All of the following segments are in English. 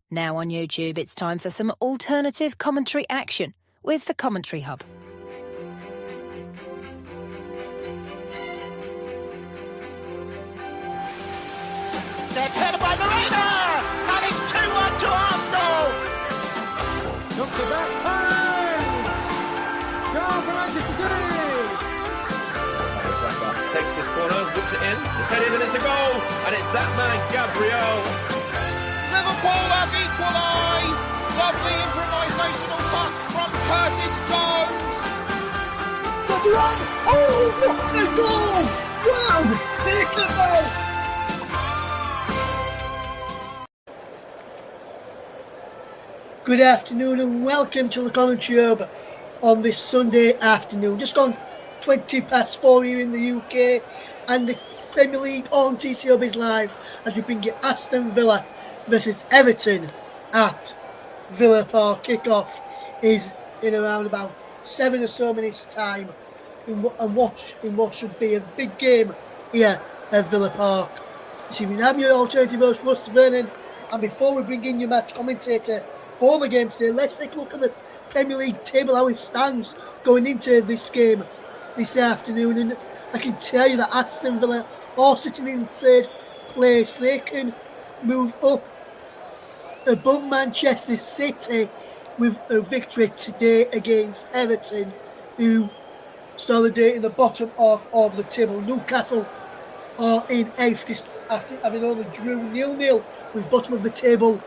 Now on YouTube, it's time for some alternative commentary action with the Commentary Hub. There's headed by Marina, and it's 2-1 to Arsenal. Look at that point! Goal for Manchester City! Takes this corner, whips it in, it's headed and it's a goal, and it's that man, Gabriel. Liverpool have equalised. Lovely improvisational touch from Curtis Jones. Oh, what a goal! Wow, take it out! Good afternoon and welcome to the Commentary Hub on this Sunday afternoon. Just gone 20 past 4 here in the UK, and the Premier League on TCHub is live as we bring you Aston Villa versus Everton at Villa Park. Kickoff is in around about 7 or so minutes time in what should be a big game here at Villa Park. You see, we have your alternative host Russ Vernon, and before we bring in your match commentator for the game today, let's take a look at the Premier League table, how it stands going into this game this afternoon. And I can tell you that Aston Villa are sitting in third place. They can move up above Manchester City with a victory today against Everton, who saw the day in the bottom half of the table. Newcastle are in 8th after having only drew 0-0 with bottom of the table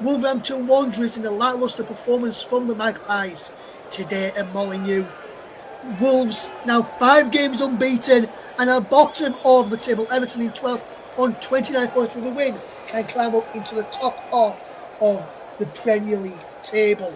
Wolverhampton Wanderers in a lacklustre performance from the Magpies today at Molineux. Wolves now 5 games unbeaten and are bottom of the table. Everton in 12th on 29 points with a win can climb up into the top half of the Premier League table.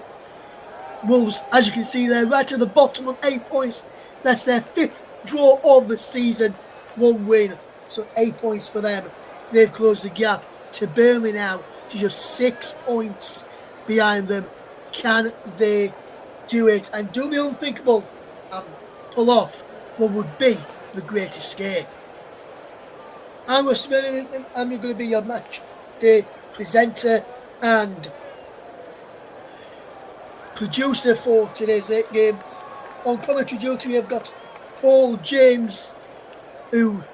Wolves, as you can see there, right at the bottom on 8 points. That's their 5th draw of the season, 1 win, so 8 points for them. They've closed the gap to Burnley now to just 6 points behind them. Can they do it and do the unthinkable and pull off what would be the great escape? I'm Russ Vernon, and I'm going to be your match day presenter and producer for today's game. On commentary duty, we've got Paul James, who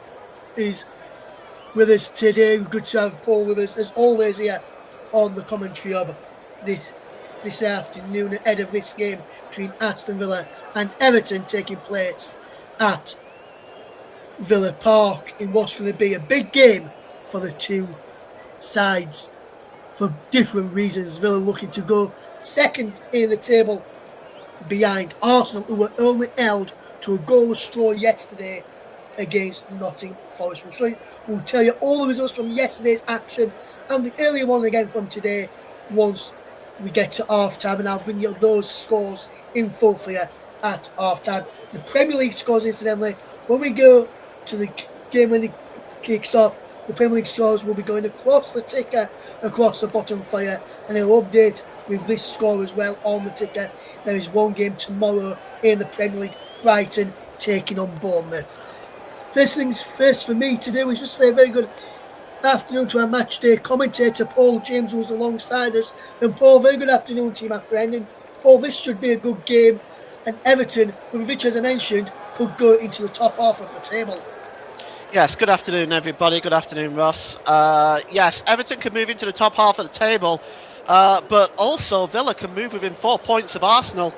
is with us today. Good to have Paul with us, as always, here on the Commentary Hub this afternoon ahead of this game between Aston Villa and Everton taking place at Villa Park in what's going to be a big game for the two sides for different reasons. Villa looking to go second in the table behind Arsenal, who were only held to a goalless draw yesterday against Nottingham Forest. We'll tell you all the results from yesterday's action and the earlier one again from today once we get to half-time, and I'll bring you those scores in full for you at half-time. The Premier League scores, incidentally, when we go to the game when it kicks off, the Premier League scores will be going across the ticker, across the bottom for you, and it'll update with this score as well on the ticker. There is one game tomorrow in the Premier League, Brighton taking on Bournemouth. First things first for me to do is just say a very good afternoon to our match day commentator, Paul James, who's alongside us. And Paul, very good afternoon to you, my friend. And Paul, this should be a good game. And Everton, which, as I mentioned, could go into the top half of the table. Yes, good afternoon, everybody. Good afternoon, Ross. Yes, Everton can move into the top half of the table, but also Villa can move within 4 points of Arsenal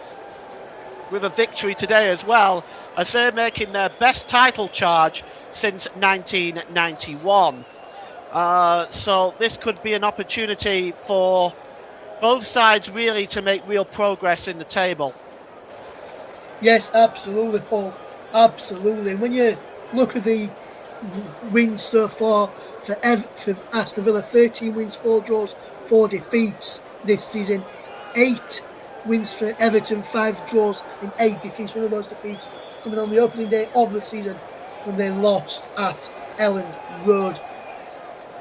with a victory today as well, as they're making their best title charge since 1991. So this could be an opportunity for both sides really to make real progress in the table. Yes, absolutely, Paul. Absolutely. When you look at the wins so far for Aston Villa, 13 wins, 4 draws, 4 defeats this season. 8 wins for Everton, 5 draws and 8 defeats. One of those defeats coming on the opening day of the season when they lost at Elland Road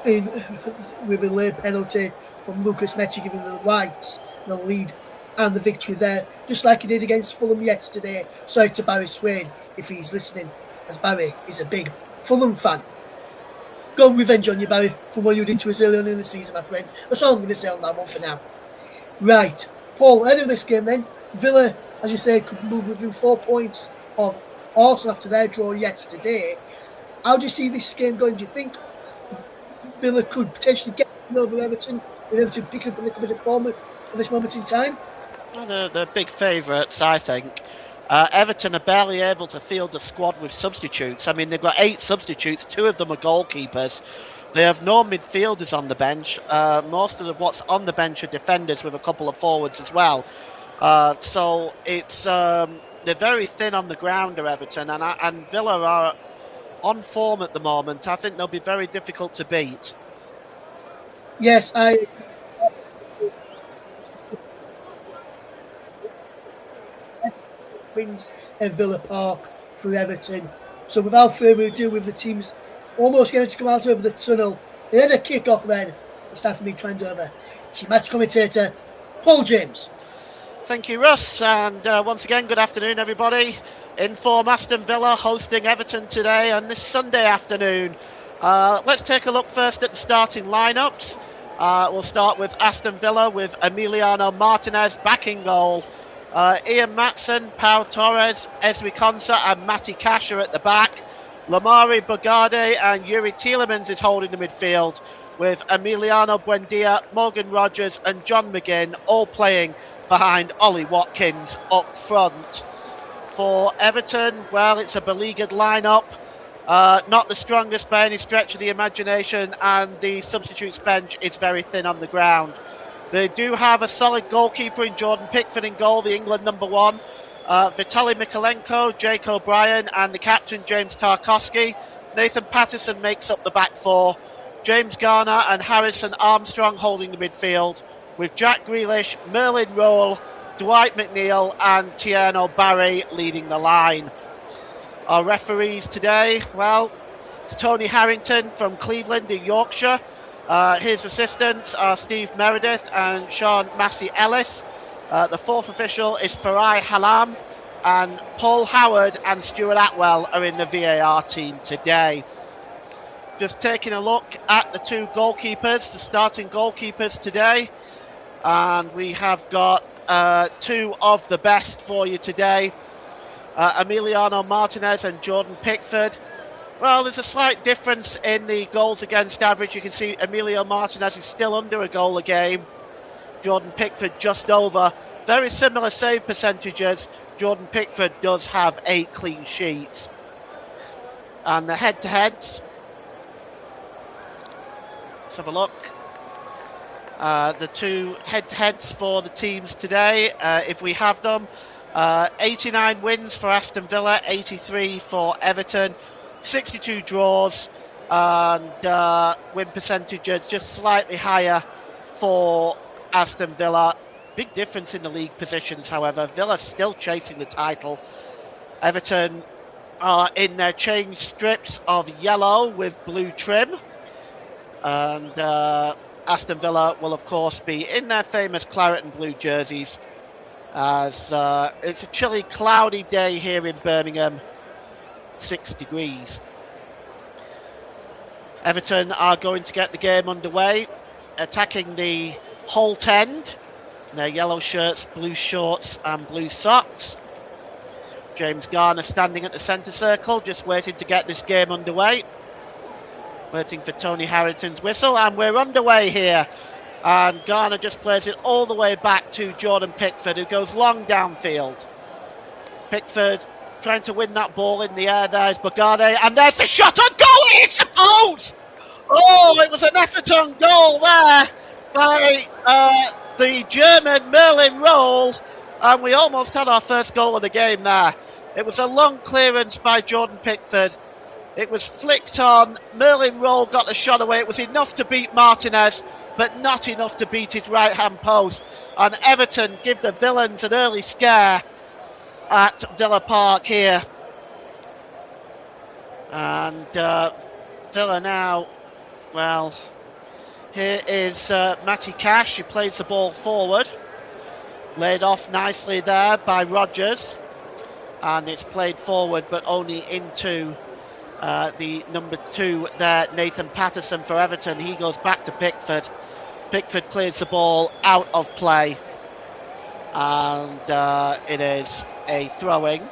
with a late penalty from Lucas Mecha, giving the Whites the lead and the victory there, just like he did against Fulham yesterday. Sorry to Barry Swain if he's listening, as Barry is a big Fulham fan. got revenge on you, Barry, for what you did to us earlier on in the season, my friend. That's all I'm going to say on that one for now. Right, Paul, end of this game then. Villa, as you say, could move within 4 points of Arsenal after their draw yesterday. How do you see this game going? Do you think Villa could potentially get over Everton, with Everton picking up a little bit of form at this moment in time? Well, they're big favourites, I think. Everton are barely able to field a squad with substitutes. I mean, they've got 8 substitutes, 2 of them are goalkeepers. They have no midfielders on the bench. Most of what's on the bench are defenders with a couple of forwards as well. So it's they're very thin on the ground, Everton, and Villa are on form at the moment. I think they'll be very difficult to beat. Yes, I wins at Villa Park for Everton. So without further ado, with the teams almost getting to come out over the tunnel, there's a kick-off then. It's time for me to hand over to match commentator Paul James. Thank you, Russ, and once again, good afternoon, everybody. In form, Aston Villa hosting Everton today on this Sunday afternoon. Let's take a look first at the starting lineups. We'll start with Aston Villa with Emiliano Martinez back in goal. Ian Matson, Pau Torres, Ezri Konsa and Matty Cash are at the back. Lamari Bogarde and Yuri Tielemans is holding the midfield, with Emiliano Buendia, Morgan Rogers and John McGinn all playing behind Ollie Watkins up front. For Everton, well, it's a beleaguered lineup. Not the strongest by any stretch of the imagination, and the substitutes bench is very thin on the ground. They do have a solid goalkeeper in Jordan Pickford in goal, the England #1. Vitaly Mikalenko, Jake O'Brien and the captain James Tarkowski. Nathan Patterson makes up the back four. James Garner and Harrison Armstrong holding the midfield, with Jack Grealish, Merlin Roll, Dwight McNeil and Tierno Barry leading the line. Our referees today, well, it's Tony Harrington from Cleveland in Yorkshire. His assistants are Steve Meredith and Sean Massey Ellis. The fourth official is Farai Halam, and Paul Howard and Stuart Atwell are in the VAR team today. Just taking a look at the two goalkeepers, the starting goalkeepers today, and we have got two of the best for you today. Emiliano Martinez and Jordan Pickford. Well, there's a slight difference in the goals against average. You can see Emilio Martinez is still under a goal a game. Jordan Pickford just over. Very similar save percentages. Jordan Pickford does have 8 clean sheets. And the head-to-heads. Let's have a look. The two head-to-heads for the teams today, if we have them. 89 wins for Aston Villa, 83 for Everton, 62 draws, and win percentages just slightly higher for Aston Villa. Big difference in the league positions, however. Villa still chasing the title. Everton are in their change strips of yellow with blue trim. And Aston Villa will, of course, be in their famous claret and blue jerseys, as it's a chilly, cloudy day here in Birmingham, 6 degrees. Everton are going to get the game underway, attacking the Holt end. Their yellow shirts, blue shorts and blue socks. James Garner standing at the centre circle, just waiting to get this game underway. Waiting for Tony Harrington's whistle, and we're underway here. And Garner just plays it all the way back to Jordan Pickford, who goes long downfield. Pickford trying to win that ball in the air. There's Bogarde, and there's the shot on goal. It hits the post. Oh, it was an effort on goal there by the German Merlin Roll, and we almost had our first goal of the game there. It was a long clearance by Jordan Pickford. It was flicked on. Merlin Roll got the shot away. It was enough to beat Martinez, but not enough to beat his right-hand post. And Everton give the Villans an early scare at Villa Park here. And Villa now, well, here is Matty Cash, who plays the ball forward. Laid off nicely there by Rogers. And it's played forward, but only into The number 2 there, Nathan Patterson for Everton, he goes back to Pickford. Pickford clears the ball out of play, and it is a throw-in.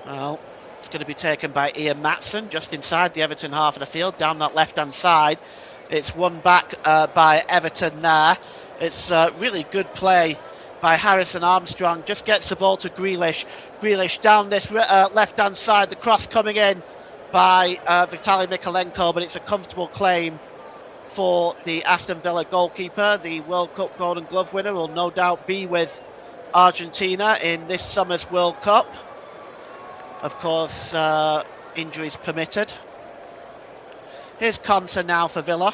Well, it's going to be taken by Ian Matson just inside the Everton half of the field, down that left-hand side. It's won back by Everton there. It's really good play by Harrison Armstrong. Just gets the ball to Grealish. Grealish down this left-hand side. The cross coming in by Vitaly Mykolenko, but it's a comfortable claim for the Aston Villa goalkeeper. The World Cup Golden Glove winner will no doubt be with Argentina in this summer's World Cup. Of course, injuries permitted. Here's Konsa now for Villa.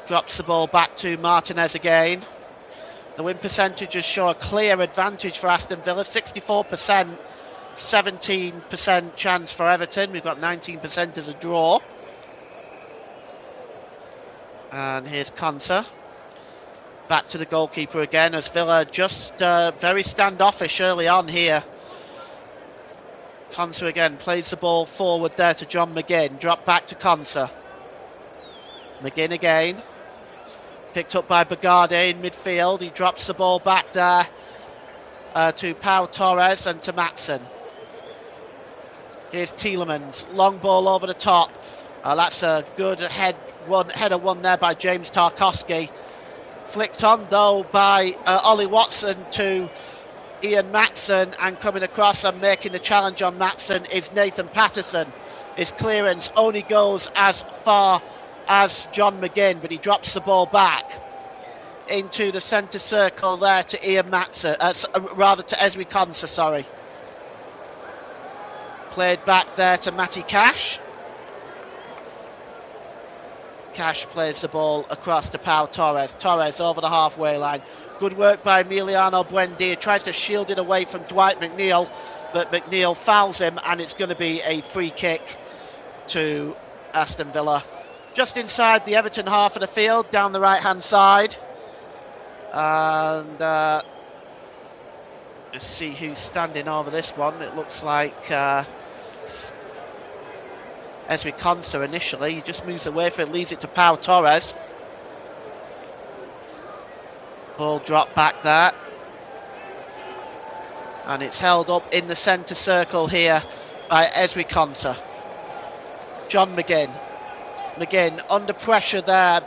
Drops the ball back to Martinez again. The win percentages show a clear advantage for Aston Villa, 64%, 17% chance for Everton. We've got 19% as a draw. And here's Konsa. Back to the goalkeeper again, as Villa just very standoffish early on here. Konsa again plays the ball forward there to John McGinn. Drop back to Konsa. McGinn again. Picked up by Bogarde in midfield. He drops the ball back there to Pau Torres and to Matson. Here's Tielemans. Long ball over the top. That's a good header one there by James Tarkowski. Flicked on though by Ollie Watson to Ian Matson, and coming across and making the challenge on Matson is Nathan Patterson. His clearance only goes as far as John McGinn, but he drops the ball back into the centre circle there to Ian Matson, rather to Ezri Konsa, sorry. Played back there to Matty Cash. Cash plays the ball across to Pau Torres. Torres over the halfway line. Good work by Emiliano Buendia. Tries to shield it away from Dwight McNeil, but McNeil fouls him, and it's going to be a free kick to Aston Villa. Just inside the Everton half of the field, down the right-hand side. And let's see who's standing over this one. It looks like Ezri Konsa initially. He just moves away from it, leaves it to Pau Torres. Ball dropped back there. And it's held up in the centre circle here by Ezri Konsa. John McGinn. McGinn under pressure there,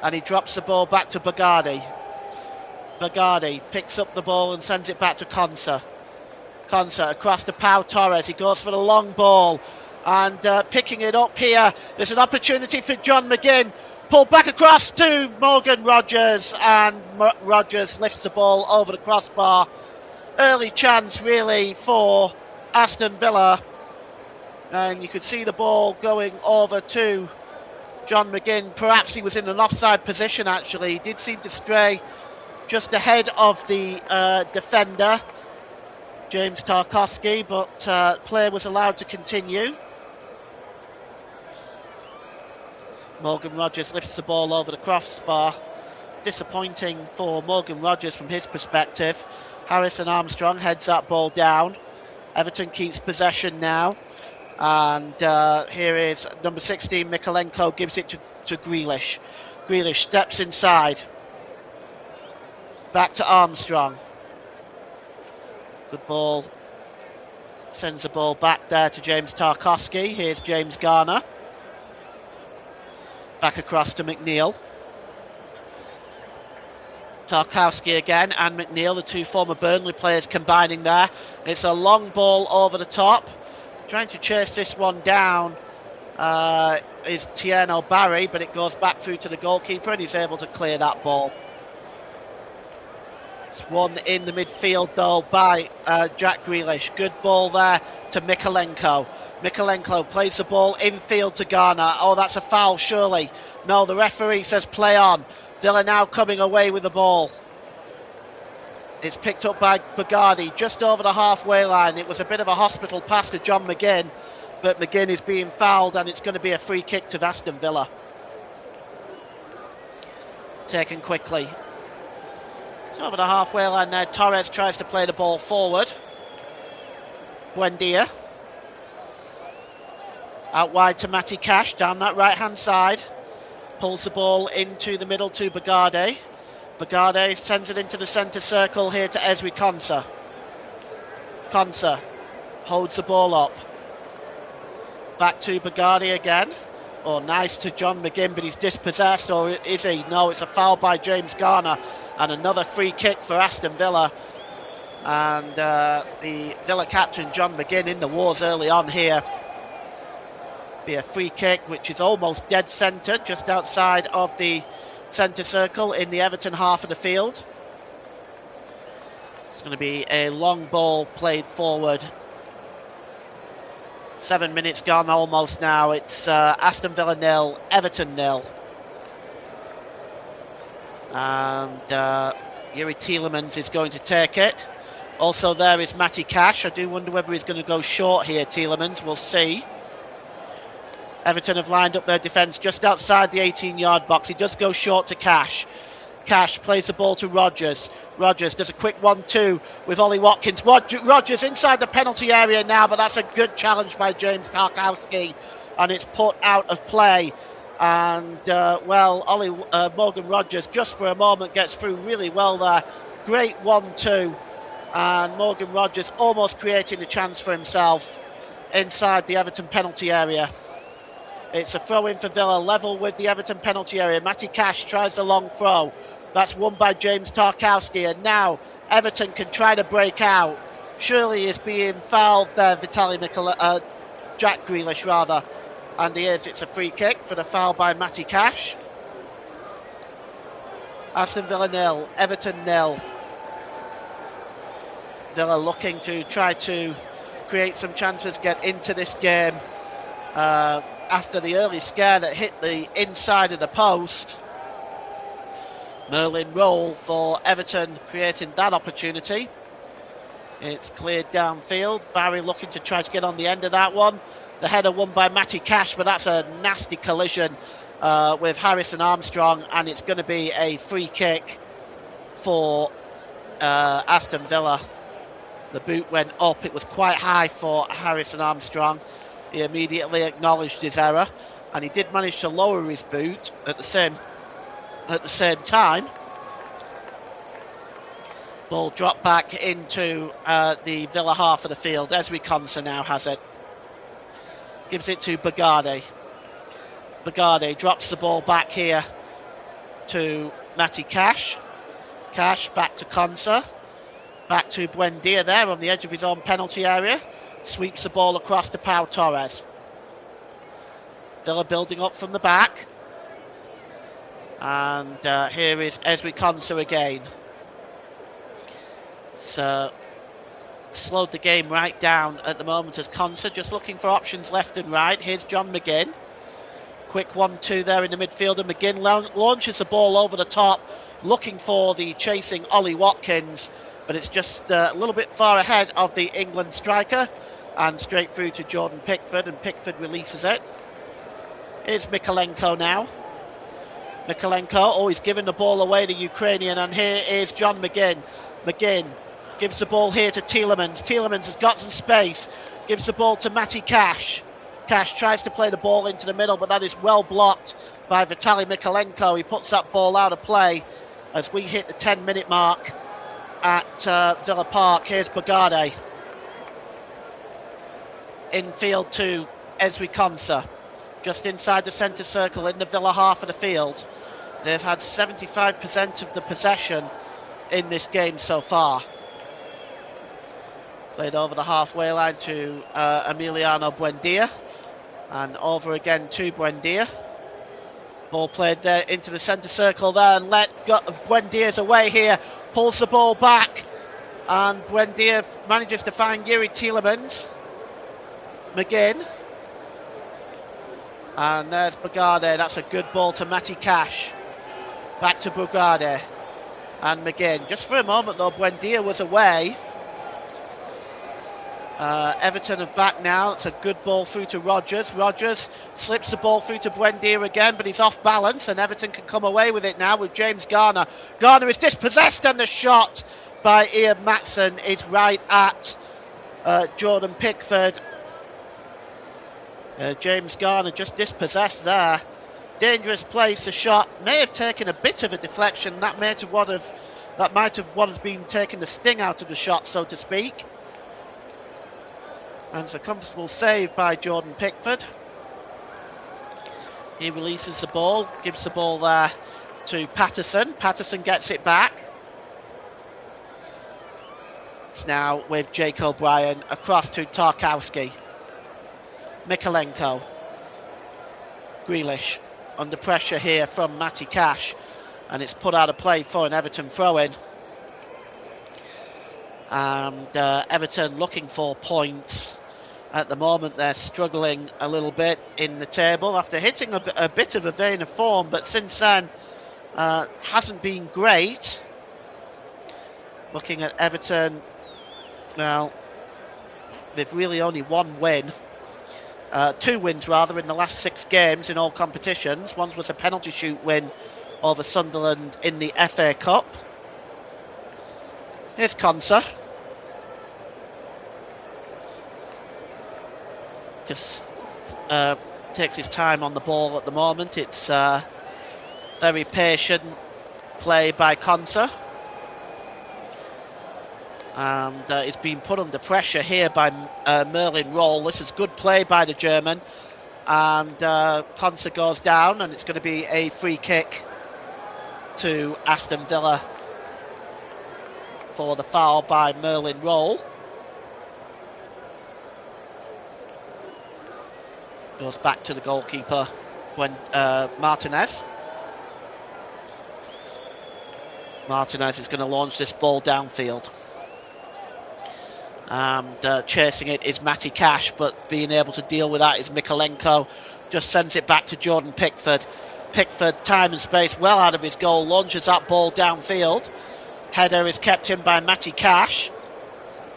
and he drops the ball back to Bogarde. Bogarde picks up the ball and sends it back to Konsa. Konsa across to Pau Torres. He goes for the long ball. And picking it up here, there's an opportunity for John McGinn. Pulled back across to Morgan Rogers, and Rogers lifts the ball over the crossbar. Early chance really for Aston Villa. And you could see the ball going over to John McGinn. Perhaps he was in an offside position actually. He did seem to stray just ahead of the defender, James Tarkowski, but play was allowed to continue. Morgan Rogers lifts the ball over the crossbar. Disappointing for Morgan Rogers from his perspective. Harrison Armstrong heads that ball down. Everton keeps possession now. And here is number 16, Mykolenko, gives it to Grealish. Grealish steps inside. Back to Armstrong. Good ball. Sends the ball back there to James Tarkowski. Here's James Garner. Back across to McNeil. Tarkowski again and McNeil, the two former Burnley players combining there. It's a long ball over the top. Trying to chase this one down is Tierney Barry, but it goes back through to the goalkeeper and he's able to clear that ball. It's one in the midfield though by Jack Grealish. Good ball there to Mykolenko. Mykolenko plays the ball infield to Garner. Oh, that's a foul surely. No, the referee says play on. Villa now coming away with the ball. It's picked up by Bogarde just over the halfway line. It was a bit of a hospital pass to John McGinn, but McGinn is being fouled and it's going to be a free kick to Aston Villa. Taken quickly. It's over the halfway line there. Torres tries to play the ball forward. Buendia. Out wide to Matty Cash down that right hand side. Pulls the ball into the middle to Bagade. Bagade sends it into the centre circle here to Ezri Konsa. Konsa holds the ball up. Back to Bagade again. Oh, nice to John McGinn, but he's dispossessed, or is he? No, it's a foul by James Garner, and another free kick for Aston Villa. And the Villa captain, John McGinn, in the wars early on here. Be a free kick, which is almost dead centre, just outside of the centre circle in the Everton half of the field. It's going to be a long ball played forward. 7 minutes gone almost now. It's Aston Villa 0, Everton 0. And Yuri Tielemans is going to take it. Also there is Matty Cash. I do wonder whether he's going to go short here, Tielemans. We'll see. Everton have lined up their defence just outside the 18-yard box. He does go short to Cash. Cash plays the ball to Rodgers. Rodgers does a quick 1-2 with Ollie Watkins. Rodgers inside the penalty area now, but that's a good challenge by James Tarkowski, and it's put out of play. And, Morgan Rodgers, just for a moment, gets through really well there. Great 1-2. And Morgan Rodgers almost creating a chance for himself inside the Everton penalty area. It's a throw-in for Villa, level with the Everton penalty area. Matty Cash tries a long throw. That's won by James Tarkowski, and now Everton can try to break out. Surely is being fouled there, Jack Grealish rather. And he is. It's a free kick for the foul by Matty Cash. Aston Villa 0, Everton 0. Villa looking to try to create some chances, get into this game after the early scare that hit the inside of the post. Merlin Roll for Everton creating that opportunity. It's cleared downfield. Barry looking to try to get on the end of that one. The header won by Matty Cash, but that's a nasty collision with Harrison Armstrong, and it's going to be a free kick for Aston Villa. The boot went up. It was quite high for Harrison Armstrong. He immediately acknowledged his error, and he did manage to lower his boot at the same time. Ball dropped back into the Villa half of the field. Ezri Konsa now has it. Gives it to Bagade. Bagade drops the ball back here to Matty Cash. Cash back to Konsa. Back to Buendia there on the edge of his own penalty area. Sweeps the ball across to Pau Torres. Villa building up from the back. And here is Ezri Konsa again. So slowed the game right down at the moment as Konsa just looking for options left and right. Here's John McGinn. Quick 1-2 there in the midfield, and McGinn launches the ball over the top, looking for the chasing Ollie Watkins, but it's just a little bit far ahead of the England striker, and straight through to Jordan Pickford, and Pickford releases it. Here's Mikolenko now. Mikolenko, he's given the ball away, the Ukrainian, and here is John McGinn. McGinn gives the ball here to Tielemans. Tielemans has got some space, gives the ball to Matty Cash. Cash tries to play the ball into the middle, but that is well blocked by Vitaly Mikolenko. He puts that ball out of play as we hit the 10-minute mark at Villa Park. Here's Bagade. Infield to Ezri Konsa. Just inside the centre circle in the Villa half of the field. They've had 75% of the possession in this game so far. Played over the halfway line to Emiliano Buendia, and over again to Buendia. Ball played there into the centre circle there, and Buendia's away here, pulls the ball back, and Buendia manages to find Yuri Tielemans. McGinn, and there's Bagade. That's a good ball to Matty Cash. Back to Bagade and McGinn. Just for a moment though, Buendia was away. Everton are back now. It's a good ball through to Rodgers. Rodgers slips the ball through to Buendia again, but he's off balance, and Everton can come away with it now with James Garner. Garner is dispossessed, and the shot by Ian Matson is right at Jordan Pickford. James Garner just dispossessed there. Dangerous place. The shot may have taken a bit of a deflection. That might have what has been taking the sting out of the shot, so to speak. And it's a comfortable save by Jordan Pickford. He releases the ball, gives the ball there to Patterson. Patterson gets it back. It's now with Jake O'Brien across to Tarkowski. Mikolenko. Grealish under pressure here from Matty Cash, and it's put out of play for an Everton throw-in. And Everton looking for points. At the moment they're struggling a little bit in the table after hitting a bit of a vein of form, but since then hasn't been great. Looking at Everton, well, they've really only one win. 2 wins rather in the last 6 games in all competitions. One was a penalty shoot win over Sunderland in the FA Cup. Here's Konsa. Just takes his time on the ball at the moment. It's very patient play by Konsa. And he's been put under pressure here by Merlin Roll. This is good play by the German. And Konsa goes down, and it's going to be a free kick to Aston Villa for the foul by Merlin Roll. Goes back to the goalkeeper when Martinez. Martinez is going to launch this ball downfield. And chasing it is Matty Cash, but being able to deal with that is Mikolenko. Just sends it back to Jordan Pickford. Pickford, time and space, well out of his goal, launches that ball downfield. Header is kept in by Matty Cash.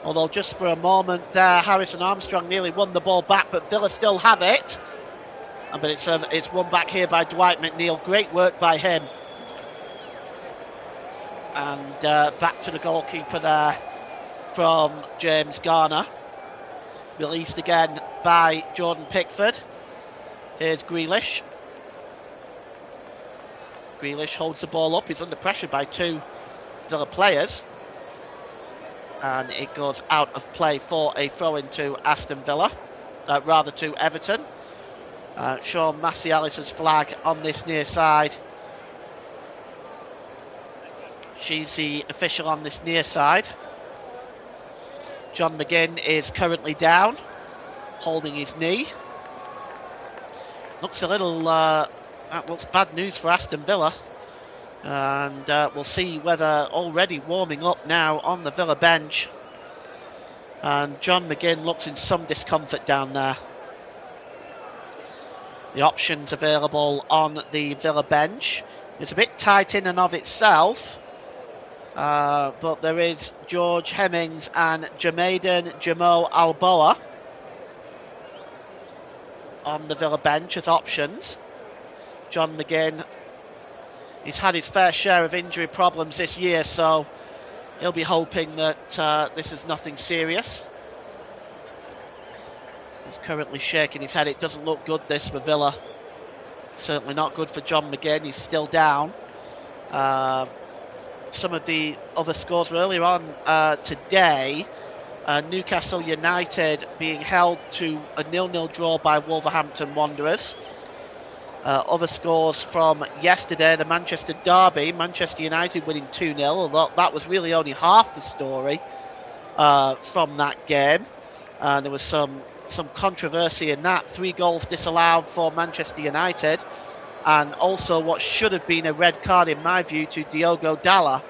Although just for a moment there, Harrison Armstrong nearly won the ball back, but Villa still have it. But it's won back here by Dwight McNeil. Great work by him. And back to the goalkeeper there from James Garner. Released again by Jordan Pickford. Here's Grealish. Grealish holds the ball up. He's under pressure by 2 Villa players. And it goes out of play for a throw-in to Aston Villa, rather to Everton. Sean Macialis's flag on this near side. She's the official on this near side. John McGinn is currently down, holding his knee. Looks a little, that looks bad news for Aston Villa. And we'll see whether already warming up now on the Villa bench. And John McGinn looks in some discomfort down there. The options available on the Villa bench. It's a bit tight in and of itself. But there is George Hemmings and Jamaden Jamo Alboa on the Villa bench as options. John McGinn, he's had his fair share of injury problems this year, so he'll be hoping that this is nothing serious. He's currently shaking his head. It doesn't look good, this, for Villa. Certainly not good for John McGinn. He's still down. Some of the other scores were earlier on today. Newcastle United being held to a 0-0 draw by Wolverhampton Wanderers. Other scores from yesterday, the Manchester derby, Manchester United winning 2-0, although that was really only half the story from that game. There was some controversy in that. 3 goals disallowed for Manchester United, and also what should have been a red card in my view to Diogo Dalla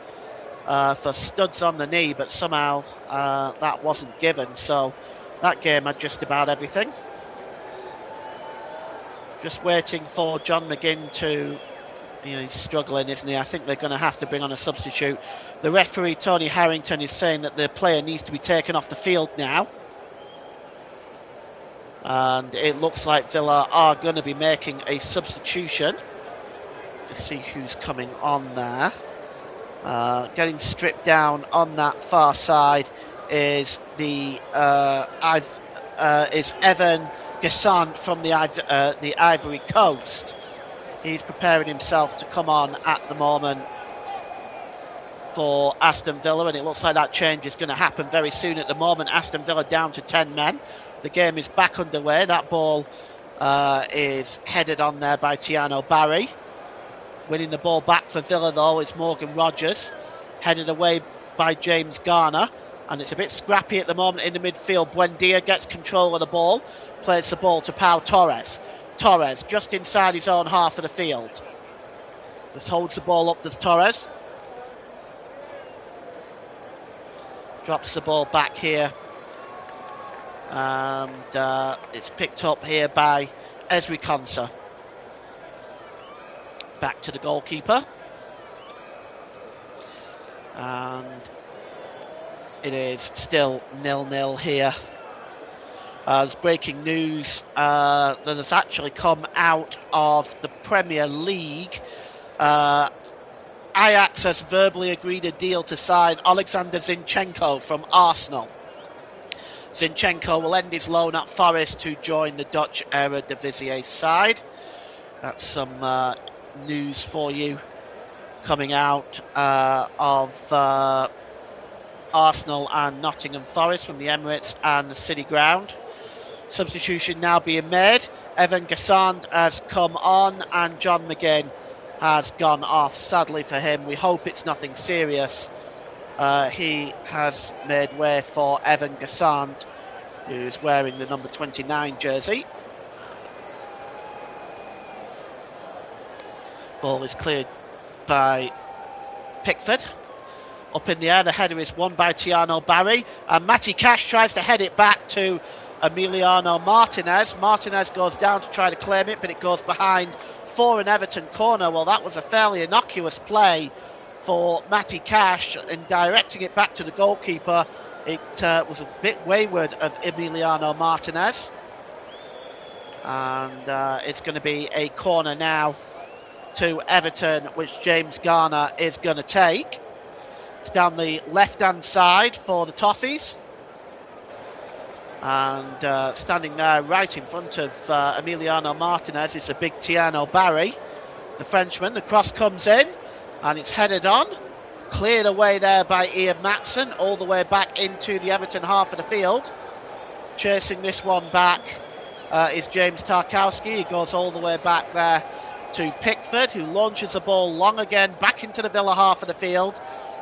for studs on the knee, but somehow that wasn't given. So that game had just about everything. Just waiting for John McGinn to, he's struggling, isn't he? I think they're going to have to bring on a substitute. The referee, Tony Harrington, is saying that the player needs to be taken off the field now. And it looks like Villa are going to be making a substitution. Let's see who's coming on there. Getting stripped down on that far side is the is Evan Gassant from the Ivory Coast. He's preparing himself to come on at the moment for Aston Villa, and it looks like that change is going to happen very soon. At the moment, Aston Villa down to 10 men. The game is back underway. That ball is headed on there by Tiano Barry. Winning the ball back for Villa, though, is Morgan Rogers. Headed away by James Garner. And it's a bit scrappy at the moment in the midfield. Buendia gets control of the ball. Plays the ball to Pau Torres. Torres just inside his own half of the field. Just holds the ball up. There's Torres. Drops the ball back here. And it's picked up here by Ezri Konsa. Back to the goalkeeper. And it is still 0-0 here. There's breaking news that has actually come out of the Premier League. Ajax has verbally agreed a deal to sign Alexander Zinchenko from Arsenal. Zinchenko will end his loan at Forest to join the Dutch Eredivisie side. That's some news for you coming out of Arsenal and Nottingham Forest from the Emirates and the City Ground. Substitution now being made. Evan Gassant has come on and John McGinn has gone off. Sadly for him, we hope it's nothing serious. He has made way for Evan Gassant, who's wearing the number 29 jersey. Ball is cleared by Pickford. Up in the air, the header is won by Tiano Barry, and Matty Cash tries to head it back to Emiliano Martinez. Martinez goes down to try to claim it, but it goes behind for an Everton corner. Well, that was a fairly innocuous play for Matty Cash in directing it back to the goalkeeper. It was a bit wayward of Emiliano Martinez, and it's going to be a corner now to Everton, which James Garner is going to take. It's down the left-hand side for the Toffees. And standing there right in front of Emiliano Martinez is a big Tiano Barry, the Frenchman. The cross comes in and it's headed on. Cleared away there by Ian Matson, all the way back into the Everton half of the field. Chasing this one back is James Tarkowski. He goes all the way back there to Pickford, who launches the ball long again back into the Villa half of the field.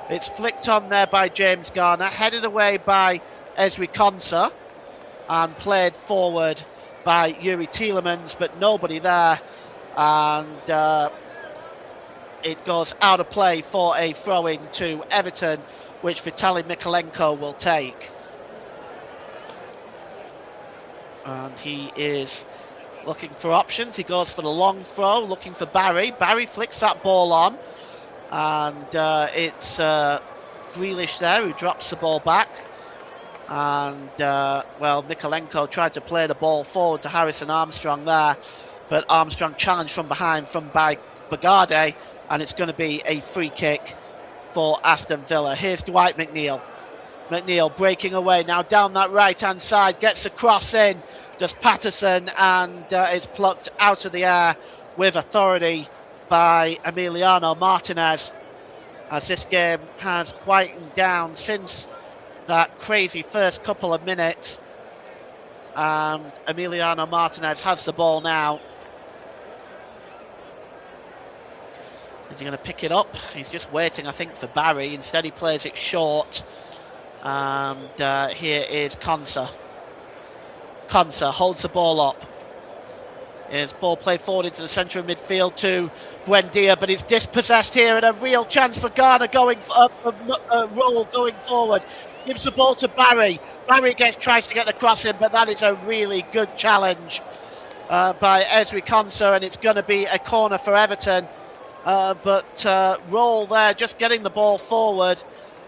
It's flicked on there by James Garner, headed away by Ezri Konsa, and played forward by Yuri Tielemans, but nobody there. And it goes out of play for a throw-in to Everton, which Vitaly Mykolenko will take. And he is looking for options. He goes for the long throw, looking for Barry. Barry flicks that ball on, and it's Grealish there who drops the ball back. And well, Mykolenko tried to play the ball forward to Harrison Armstrong there, but Armstrong challenged from behind by Bagade, and it's going to be a free kick for Aston Villa. Here's Dwight McNeil. McNeil breaking away now down that right hand side, gets a cross in, does Patterson, and is plucked out of the air with authority by Emiliano Martinez, as this game has quietened down since that crazy first couple of minutes. And Emiliano Martinez has the ball now. Is he going to pick it up? He's just waiting, I think, for Barry. Instead he plays it short. And here is Konsa. Konsa holds the ball up. Here's ball played forward into the centre of midfield to Buendia, but it's dispossessed here, and a real chance for Garner going roll going forward. Gives the ball to Barry. Barry tries to get the cross in, but that is a really good challenge by Ezri Konsa, and it's going to be a corner for Everton. But Roll there, just getting the ball forward,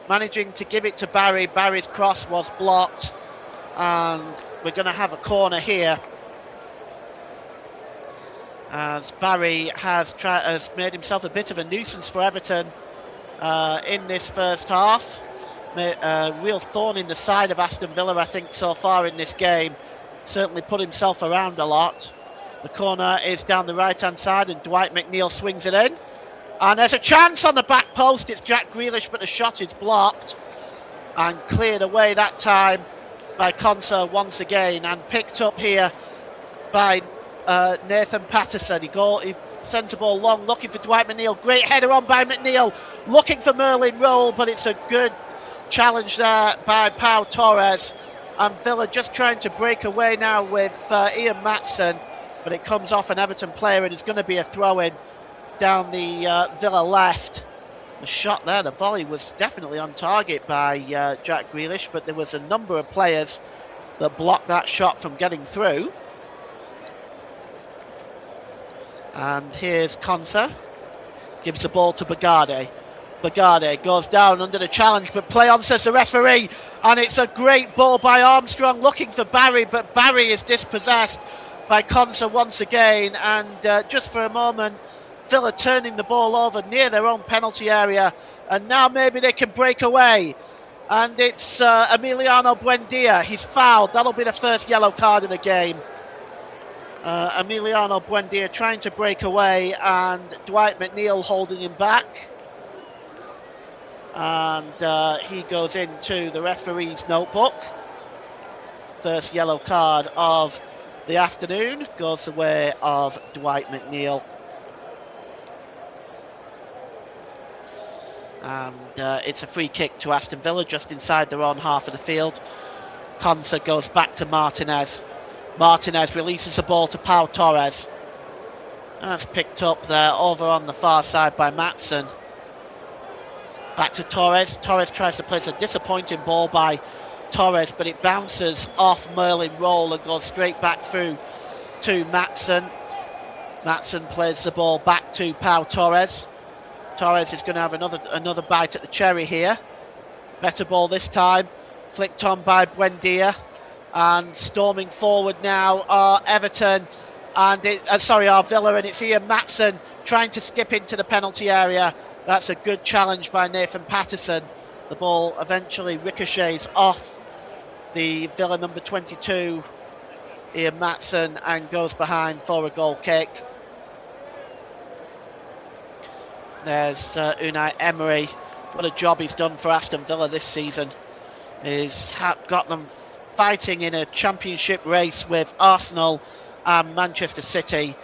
managing to give it to Barry. Barry's cross was blocked, and we're going to have a corner here, as Barry has made himself a bit of a nuisance for Everton in this first half. Real thorn in the side of Aston Villa, I think, so far in this game. Certainly put himself around a lot. The corner is down the right-hand side, and Dwight McNeil swings it in. And there's a chance on the back post. It's Jack Grealish, but the shot is blocked and cleared away that time by Konsa once again, and picked up here by Nathan Patterson. He sends the ball long, looking for Dwight McNeil. Great header on by McNeil, looking for Merlin Roll, but it's a good challenge there by Pau Torres. And Villa just trying to break away now with Ian Matson, but it comes off an Everton player, and it's going to be a throw-in down the Villa left. The shot there, the volley, was definitely on target by Jack Grealish, but there was a number of players that blocked that shot from getting through. And here's Konsa, gives the ball to Bagade. Bagade goes down under the challenge, but play on, says the referee, and it's a great ball by Armstrong, looking for Barry, but Barry is dispossessed by Konsa once again, and just for a moment, Villa turning the ball over near their own penalty area, and now maybe they can break away. And it's Emiliano Buendia. He's fouled. That'll be the first yellow card of the game. Emiliano Buendia trying to break away, and Dwight McNeil holding him back. And he goes into the referee's notebook. First yellow card of the afternoon goes the way of Dwight McNeil. And it's a free kick to Aston Villa just inside their own half of the field. Konsa goes back to Martinez. Martinez releases the ball to Pau Torres. That's picked up there over on the far side by Matson. Back to Torres. Torres tries to place a disappointing ball by Torres, but it bounces off Merlin Roll and goes straight back through to Matson. Matson plays the ball back to Pau Torres. Torres is going to have another bite at the cherry here. Better ball this time, flicked on by Buendia, and storming forward now are Everton, and our Villa, and it's Ian Matson trying to skip into the penalty area. That's a good challenge by Nathan Patterson. The ball eventually ricochets off the Villa number 22, Ian Matson, and goes behind for a goal kick. There's Unai Emery. What a job he's done for Aston Villa this season. He's got them fighting in a championship race with Arsenal and Manchester City,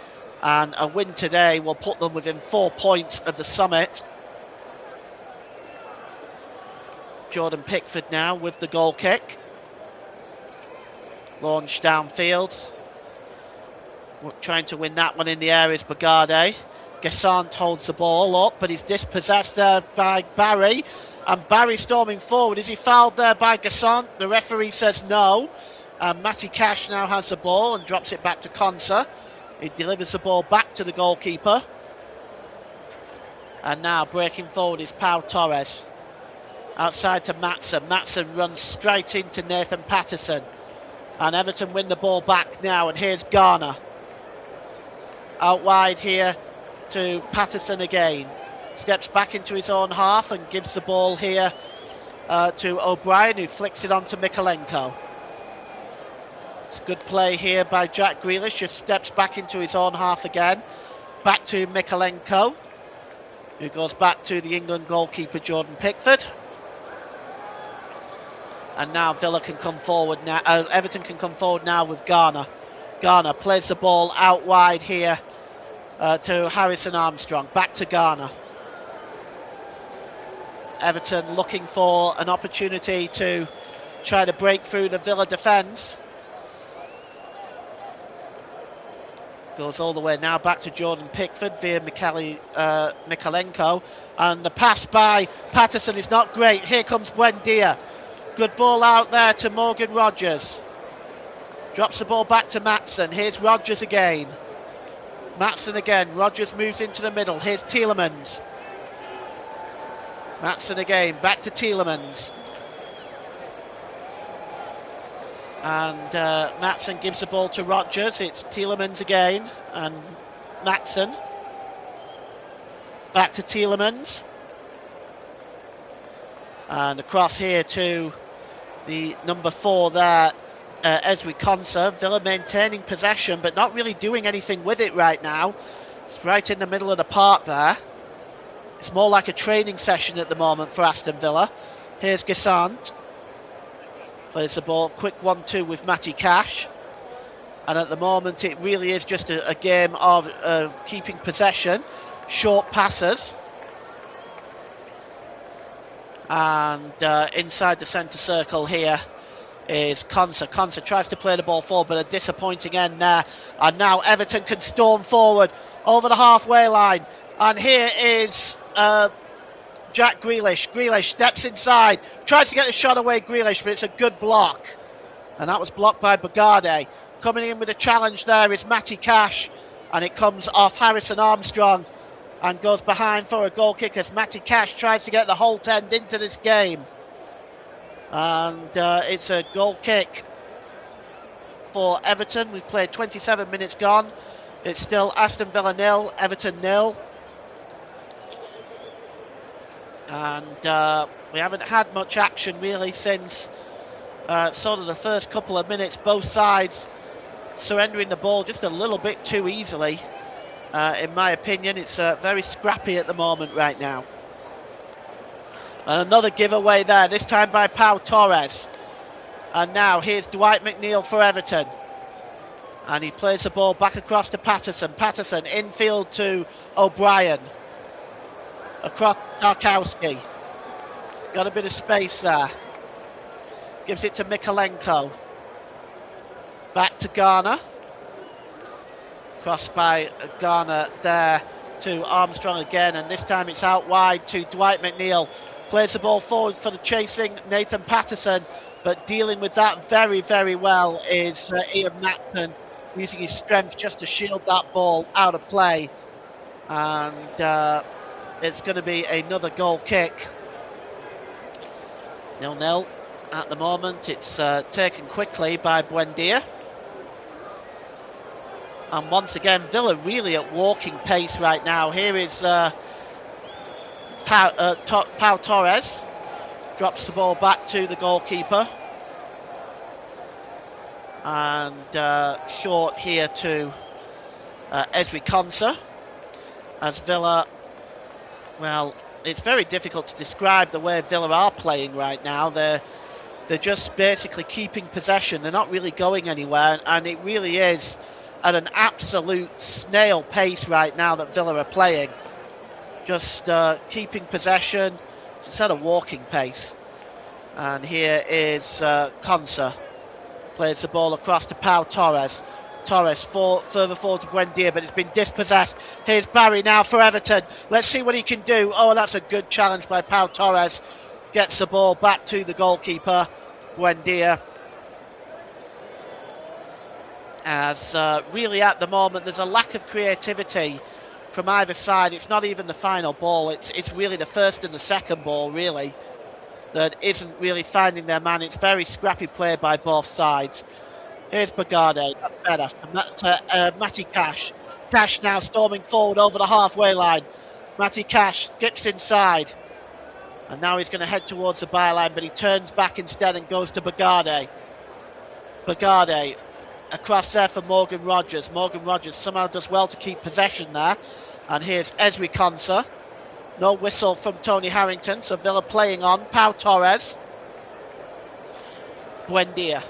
and a win today will put them within 4 points of the summit. Jordan Pickford now with the goal kick. Launched downfield. Trying to win that one in the air is Bagade. Gassant holds the ball up, but he's dispossessed there by Barry. And Barry storming forward. Is he fouled there by Gassant? The referee says no. Matty Cash now has the ball and drops it back to Konsa. He delivers the ball back to the goalkeeper. And now breaking forward is Pau Torres. Outside to Matson. Matson runs straight into Nathan Patterson. And Everton win the ball back now. And here's Garner. Out wide here to Patterson again. Steps back into his own half and gives the ball here to O'Brien, who flicks it on to Mikalenko. It's good play here by Jack Grealish, just steps back into his own half again. Back to Mikalenko, who goes back to the England goalkeeper Jordan Pickford. And now Villa can come forward now. Everton can come forward now with Garner. Garner plays the ball out wide here to Harrison Armstrong. Back to Garner. Everton looking for an opportunity to try to break through the Villa defence. Goes all the way now back to Jordan Pickford via Mikalenko. And the pass by Patterson is not great. Here comes Buendia. Good ball out there to Morgan Rogers. Drops the ball back to Matson. Here's Rogers again. Matson again. Rogers moves into the middle. Here's Tielemans. Matson again. Back to Tielemans. And Matson gives the ball to Rodgers. It's Tielemans again, and Matson. Back to Tielemans. And across here to the number 4 there, Eswi Konsa. Villa maintaining possession, but not really doing anything with it right now. It's right in the middle of the park there. It's more like a training session at the moment for Aston Villa. Here's Gassant. Plays the ball, quick 1-2 with Matty Cash. And at the moment it really is just a game of keeping possession, short passes. And inside the centre circle here is Konsa. Konsa tries to play the ball forward, but a disappointing end there. And now Everton can storm forward over the halfway line. And here is Jack Grealish. Grealish steps inside, tries to get the shot away, Grealish, but it's a good block. And that was blocked by Bagade. Coming in with a challenge there is Matty Cash, and it comes off Harrison Armstrong and goes behind for a goal kick as Matty Cash tries to get the Holt end into this game. And it's a goal kick for Everton. We've played 27 minutes gone. It's still Aston Villa 0, Everton 0. And we haven't had much action really since sort of the first couple of minutes. Both sides surrendering the ball just a little bit too easily. In my opinion, it's very scrappy at the moment right now. And another giveaway there, this time by Pau Torres. And now here's Dwight McNeil for Everton. And he plays the ball back across to Patterson. Patterson infield to O'Brien. Across Tarkowski. He's got a bit of space there. Gives it to Mikolenko. Back to Garner. Crossed by Garner there to Armstrong again, and this time it's out wide to Dwight McNeil. Plays the ball forward for the chasing Nathan Patterson, but dealing with that very, very well is Ian Matson, using his strength just to shield that ball out of play. And it's going to be another goal kick. 0-0 at the moment. It's taken quickly by Buendia. And once again, Villa really at walking pace right now. Here is Pau Torres. Drops the ball back to the goalkeeper. And short here to Eswi Konsa. As Villa, well, it's very difficult to describe the way Villa are playing right now. They're just basically keeping possession. They're not really going anywhere. And it really is at an absolute snail pace right now that Villa are playing. Just keeping possession. It's at a walking pace. And here is Konsa. Plays the ball across to Pau Torres. Torres further forward to Buendia, but it's been dispossessed. Here's Barry now for Everton. Let's see what he can do. Oh, that's a good challenge by Pau Torres. Gets the ball back to the goalkeeper, Buendia. As really at the moment there's a lack of creativity from either side. It's not even the final ball, it's really the first and the second ball really that isn't really finding their man. It's very scrappy play by both sides. Here's Bagade, that's better. Matty Cash. Cash now storming forward over the halfway line. Matty Cash skips inside. And now he's going to head towards the byline, but he turns back instead and goes to Bagade. Bagade across there for Morgan Rogers. Morgan Rogers somehow does well to keep possession there. And here's Eswi Konsa. No whistle from Tony Harrington, so Villa playing on. Pau Torres. Buendia.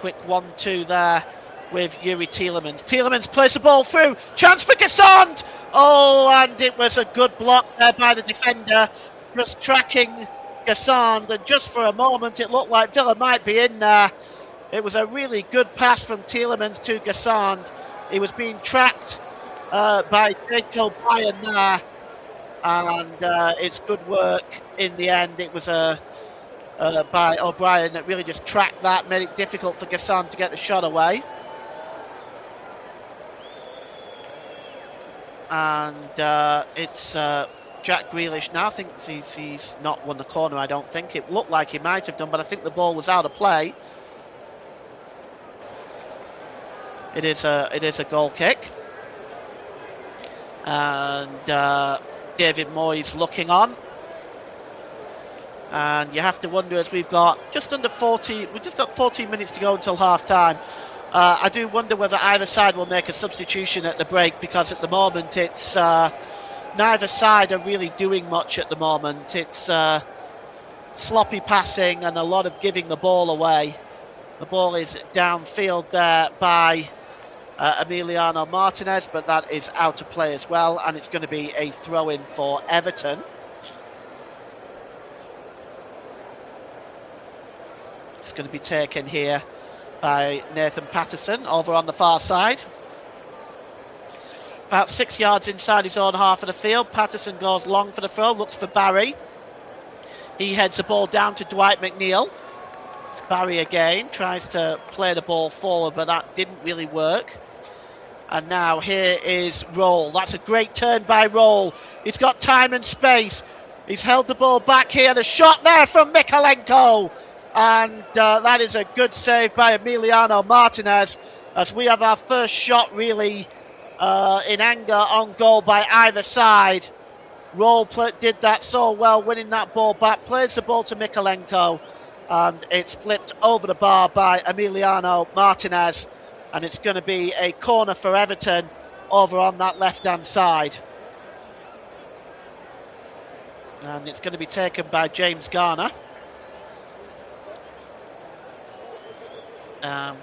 Quick 1-2 there with Yuri Tielemans. Tielemans plays the ball through. Chance for Gassant. Oh, and it was a good block there by the defender. Just tracking Gassant, and just for a moment it looked like Villa might be in there. It was a really good pass from Tielemans to Gassant. He was being tracked by Jake O'Brien there, and it's good work in the end. It was by O'Brien that really just tracked that, made it difficult for Gassant to get the shot away. And it's Jack Grealish now. I think he's not won the corner, I don't think. It looked like he might have done, but I think the ball was out of play. It is a goal kick. And David Moyes looking on. And you have to wonder, as we've got just under 40, we've just got 14 minutes to go until half time. I do wonder whether either side will make a substitution at the break, because at the moment it's neither side are really doing much at the moment. It's sloppy passing and a lot of giving the ball away. The ball is downfield there by Emiliano Martinez, but that is out of play as well, and it's going to be a throw-in for Everton. It's going to be taken here by Nathan Patterson over on the far side. About 6 yards inside his own half of the field. Patterson goes long for the throw, looks for Barry. He heads the ball down to Dwight McNeil. It's Barry again, tries to play the ball forward, but that didn't really work. And now here is Roll. That's a great turn by Roll. He's got time and space. He's held the ball back here. The shot there from Mikalenko. And that is a good save by Emiliano Martinez, as we have our first shot really in anger on goal by either side. Roll did that so well, winning that ball back, plays the ball to Mikalenko, and it's flipped over the bar by Emiliano Martinez, and it's going to be a corner for Everton over on that left-hand side. And it's going to be taken by James Garner.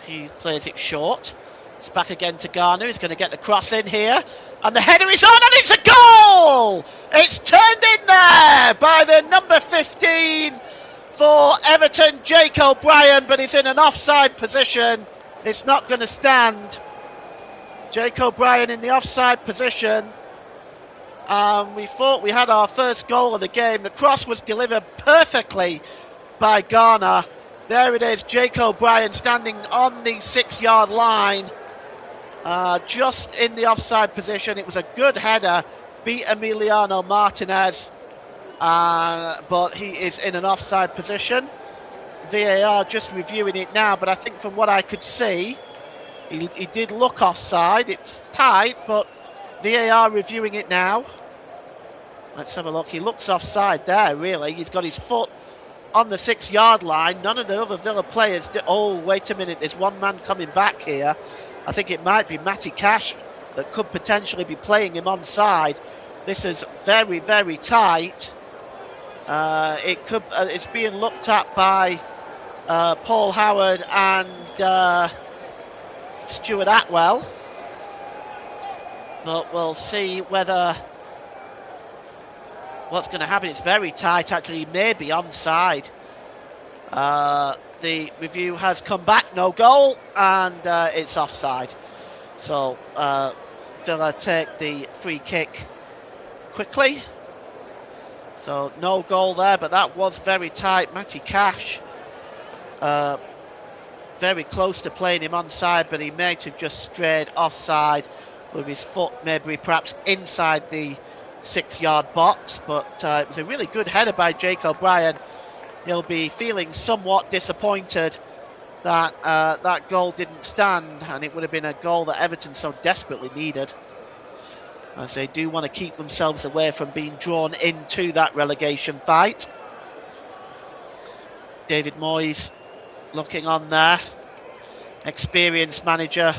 He plays it short. It's back again to Garner. He's going to get the cross in here. And the header is on, and it's a goal! It's turned in there by the number 15 for Everton, Jake O'Brien, but he's in an offside position. It's not going to stand. Jake O'Brien in the offside position. We thought we had our first goal of the game. The cross was delivered perfectly by Garner. There it is, Jake O'Brien standing on the 6-yard line, just in the offside position. It was a good header, beat Emiliano Martinez, but he is in an offside position. VAR just reviewing it now, but I think from what I could see, he did look offside. It's tight, but VAR reviewing it now. Let's have a look. He looks offside there, really. He's got his foot on the 6-yard line. None of the other Villa players oh, wait a minute, there's one man coming back here. I think it might be Matty Cash that could potentially be playing him onside. This is very, very tight. It's being looked at by Paul Howard and Stuart Atwell, but we'll see what's going to happen. It's very tight, actually. He may be onside. The review has come back, no goal, and it's offside. So Villa take the free kick quickly. So no goal there, but that was very tight. Matty Cash very close to playing him onside, but he might have just strayed offside with his foot, maybe perhaps inside the 6-yard box. But it was a really good header by Jake O'Brien. He'll be feeling somewhat disappointed that that goal didn't stand, and it would have been a goal that Everton so desperately needed, as they do want to keep themselves away from being drawn into that relegation fight. David Moyes looking on there, experienced manager,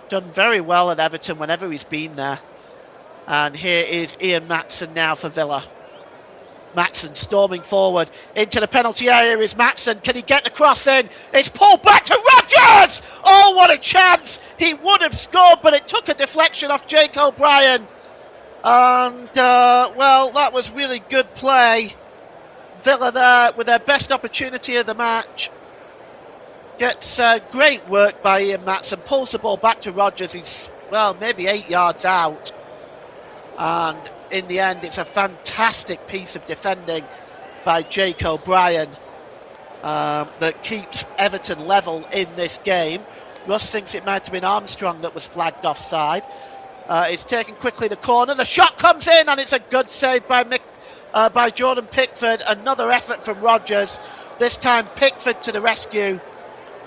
done very well at Everton whenever he's been there. And here is Ian Maatsen now for Villa. Maatsen storming forward into the penalty area is Maatsen. Can he get the cross in? It's pulled back to Rodgers! Oh, what a chance! He would have scored, but it took a deflection off Jake O'Brien. And, well, that was really good play. Villa there with their best opportunity of the match. Gets great work by Ian Maatsen. Pulls the ball back to Rodgers. He's, well, maybe 8 yards out. And in the end, it's a fantastic piece of defending by Jake O'Brien that keeps Everton level in this game. Russ thinks it might have been Armstrong that was flagged offside. It's taken quickly the corner. The shot comes in, and it's a good save by Jordan Pickford. Another effort from Rodgers. This time Pickford to the rescue.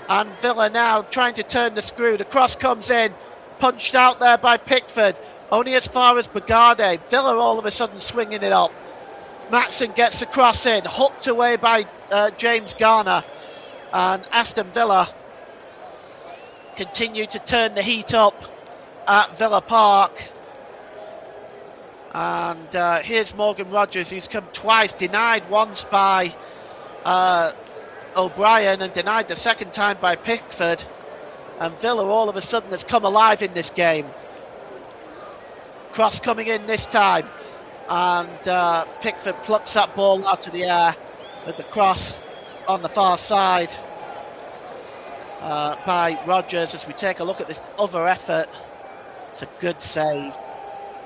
And Villa now trying to turn the screw. The cross comes in. Punched out there by Pickford. Only as far as Bagade. Villa all of a sudden swinging it up. Matson gets the cross in. Hooked away by James Garner. And Aston Villa continue to turn the heat up at Villa Park. And here's Morgan Rodgers, who's come twice, denied once by O'Brien and denied the second time by Pickford. And Villa all of a sudden has come alive in this game. Cross coming in this time. And Pickford plucks that ball out of the air with the cross on the far side by Rodgers. As we take a look at this other effort, it's a good save.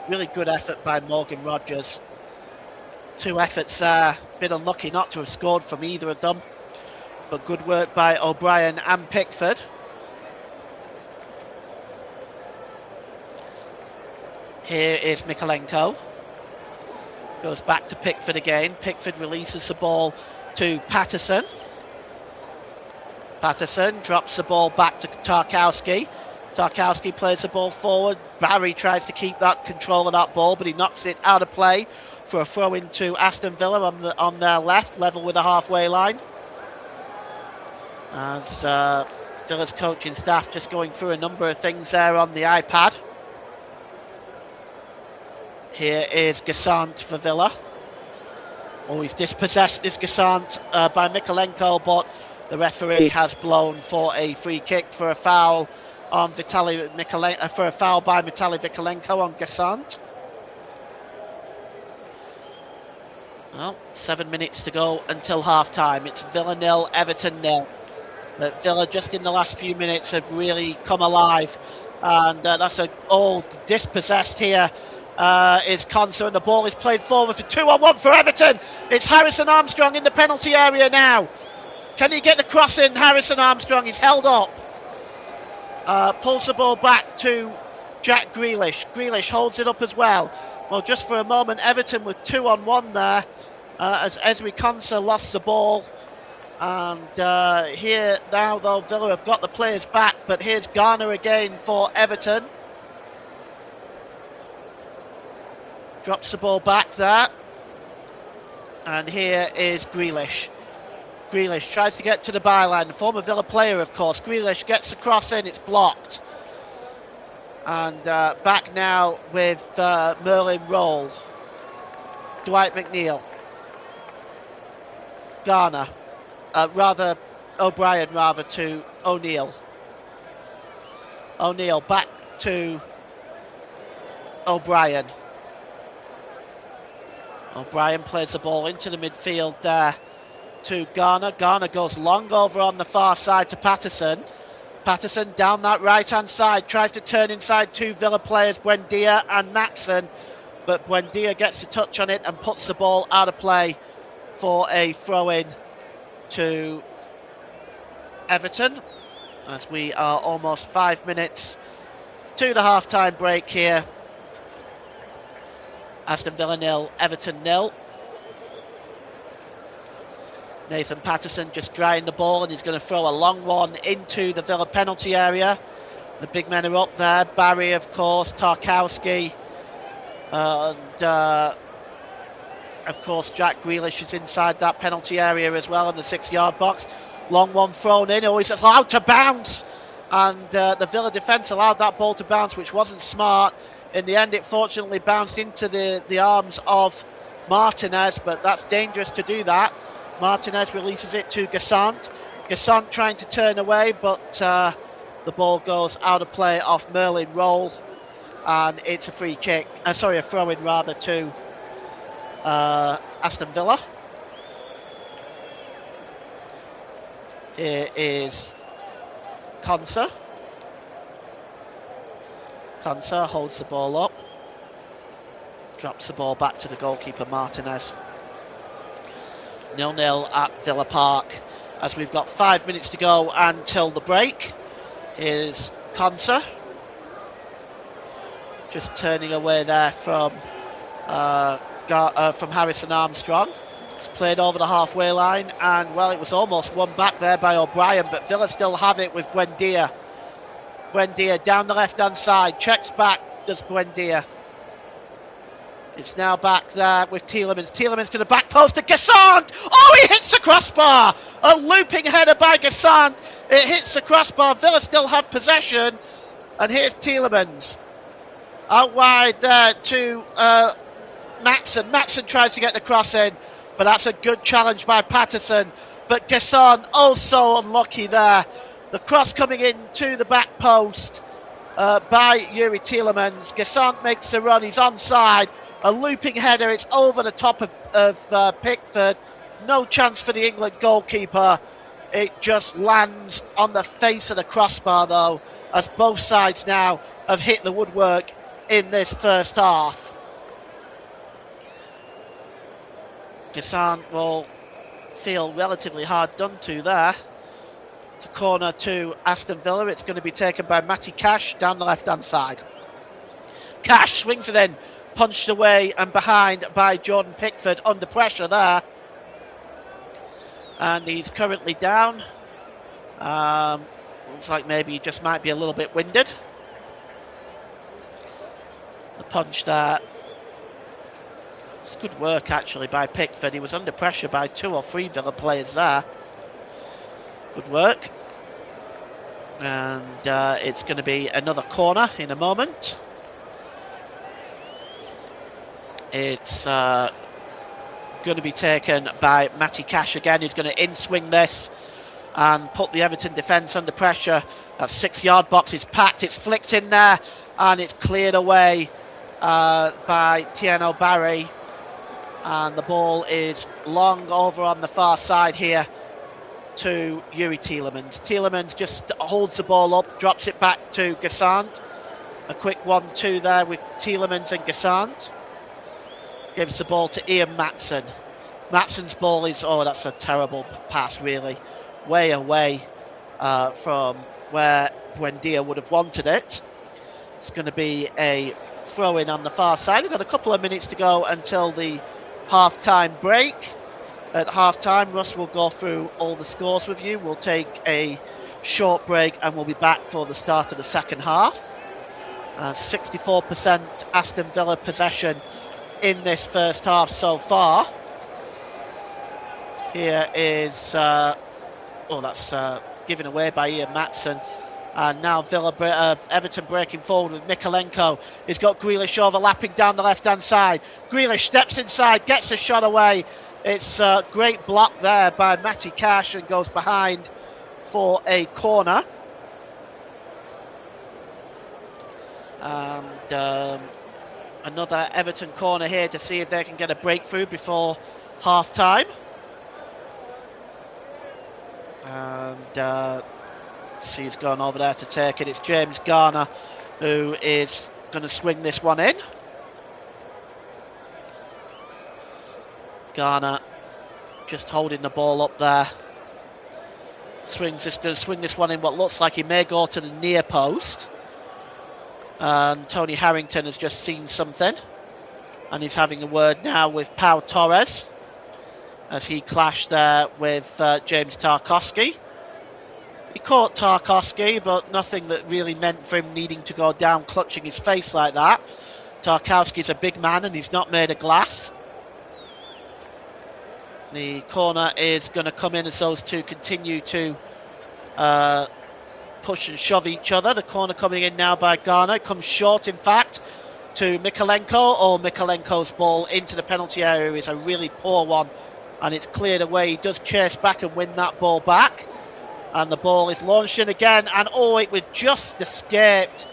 Really good effort by Morgan Rodgers. 2 efforts there. Bit unlucky not to have scored from either of them. But good work by O'Brien and Pickford. Here is Mikalenko. Goes back to Pickford again. Pickford releases the ball to Patterson. Patterson drops the ball back to Tarkowski. Tarkowski plays the ball forward. Barry tries to keep that control of that ball, but he knocks it out of play for a throw into Aston Villa on their left, level with the halfway line. As Villa's coaching staff just going through a number of things there on the iPad. Here is Gassant for Villa. Oh, he's dispossessed, this Gassant, by Mikalenko, but the referee has blown for a free kick for a foul on Vitaly Mikalenko, for a foul by Vitaly Mikalenko on Gassant. Well, 7 minutes to go until half time. It's Villa 0, Everton 0. But Villa just in the last few minutes have really come alive. And that's all dispossessed here. Is Conser, and the ball is played forward for 2-on-1 for Everton. It's Harrison Armstrong in the penalty area now. Can he get the cross in? Harrison Armstrong is held up. Pulls the ball back to Jack Grealish. Grealish holds it up as well. Well, just for a moment, Everton with 2-on-1 there as Ezri Konsa lost the ball. And here now, though, Villa have got the players back, but here's Garner again for Everton. Drops the ball back there. And here is Grealish. Grealish tries to get to the byline. The former Villa player, of course. Grealish gets the cross in. It's blocked. And back now with Merlin Roll. Dwight McNeil. Garner. O'Brien to O'Neill. O'Neill back to O'Brien. O'Brien plays the ball into the midfield there to Garner. Garner goes long over on the far side to Patterson. Patterson down that right-hand side, tries to turn inside 2 Villa players, Buendia and Matson. But Buendia gets a touch on it and puts the ball out of play for a throw-in to Everton. As we are almost 5 minutes to the half-time break here. Aston Villa 0, Everton 0. Nathan Patterson just drying the ball, and he's going to throw a long one into the Villa penalty area. The big men are up there. Barry, of course, Tarkowski, and of course Jack Grealish is inside that penalty area as well in the 6-yard box. Long one thrown in. Oh, he's allowed to bounce, and the Villa defence allowed that ball to bounce, which wasn't smart. In the end, it fortunately bounced into the arms of Martinez, but that's dangerous to do that. Martinez releases it to Gassant. Gassant trying to turn away, but the ball goes out of play off Merlin Roll, and it's a free kick. A throw-in rather to Aston Villa. Here is Konsa. Konsa holds the ball up, drops the ball back to the goalkeeper Martinez. 0-0 at Villa Park as we've got 5 minutes to go until the break. Here's Konsa. Just turning away there from Harrison Armstrong. It's played over the halfway line, and well, it was almost won back there by O'Brien, but Villa still have it with Buendia. Buendia down the left-hand side, checks back, does Buendia. It's now back there with Tielemans. Tielemans to the back post to Gassant. Oh, he hits the crossbar. A looping header by Gassant. It hits the crossbar. Villa still have possession. And here's Tielemans. Out wide there to Matson. Matson tries to get the cross in, but that's a good challenge by Patterson. But Gassant also unlucky there. The cross coming in to the back post by Yuri Tielemans. Gassant makes the run. He's onside. A looping header, it's over the top of Pickford. No chance for the England goalkeeper. It just lands on the face of the crossbar, though, as both sides now have hit the woodwork in this first half. Gassant will feel relatively hard done to there. It's a corner to Aston Villa. It's going to be taken by Matty Cash down the left-hand side. Cash swings it in. Punched away and behind by Jordan Pickford, under pressure there. And he's currently down. Looks like maybe he just might be a little bit winded. The punch there. It's good work actually by Pickford. He was under pressure by 2 or 3 Villa players there. Good work. And it's going to be another corner in a moment. It's going to be taken by Matty Cash again, who's going to in-swing this and put the Everton defence under pressure. That 6-yard box is packed, it's flicked in there, and it's cleared away by Tieno Barry. And the ball is long over on the far side here to Yuri Tielemans. Tielemans just holds the ball up, drops it back to Gassant. A quick 1-2 there with Tielemans and Gassant. Gives the ball to Ian Matson. Matson's ball is, oh, that's a terrible pass, really. Way away from where Buendia would have wanted it. It's going to be a throw-in on the far side. We've got a couple of minutes to go until the half-time break. At half-time, Russ will go through all the scores with you. We'll take a short break and we'll be back for the start of the second half. 64% Aston Villa possession in this first half so far. Here is that's given away by Ian Matson, and now Everton breaking forward with Mikalenko. He's got Grealish overlapping down the left hand side. Grealish steps inside, gets a shot away. It's a great block there by Matty Cash and goes behind for a corner. And another Everton corner here to see if they can get a breakthrough before half-time. And see who's gone over there to take it. It's James Garner who is going to swing this one in. Garner just holding the ball up there. Going to swing this one in what looks like he may go to the near post. And Tony Harrington has just seen something, and he's having a word now with Pau Torres as he clashed there with James Tarkowski. He caught Tarkowski, but nothing that really meant for him needing to go down clutching his face like that. Tarkowski's a big man and he's not made of glass. The corner is going to come in as those two continue to push and shove each other. The corner coming in now by Garner. Comes short, in fact, to Mikalenko. Oh, Mikalenko's ball into the penalty area is a really poor one, and it's cleared away. He does chase back and win that ball back. And the ball is launched in again, and oh, it would just escaped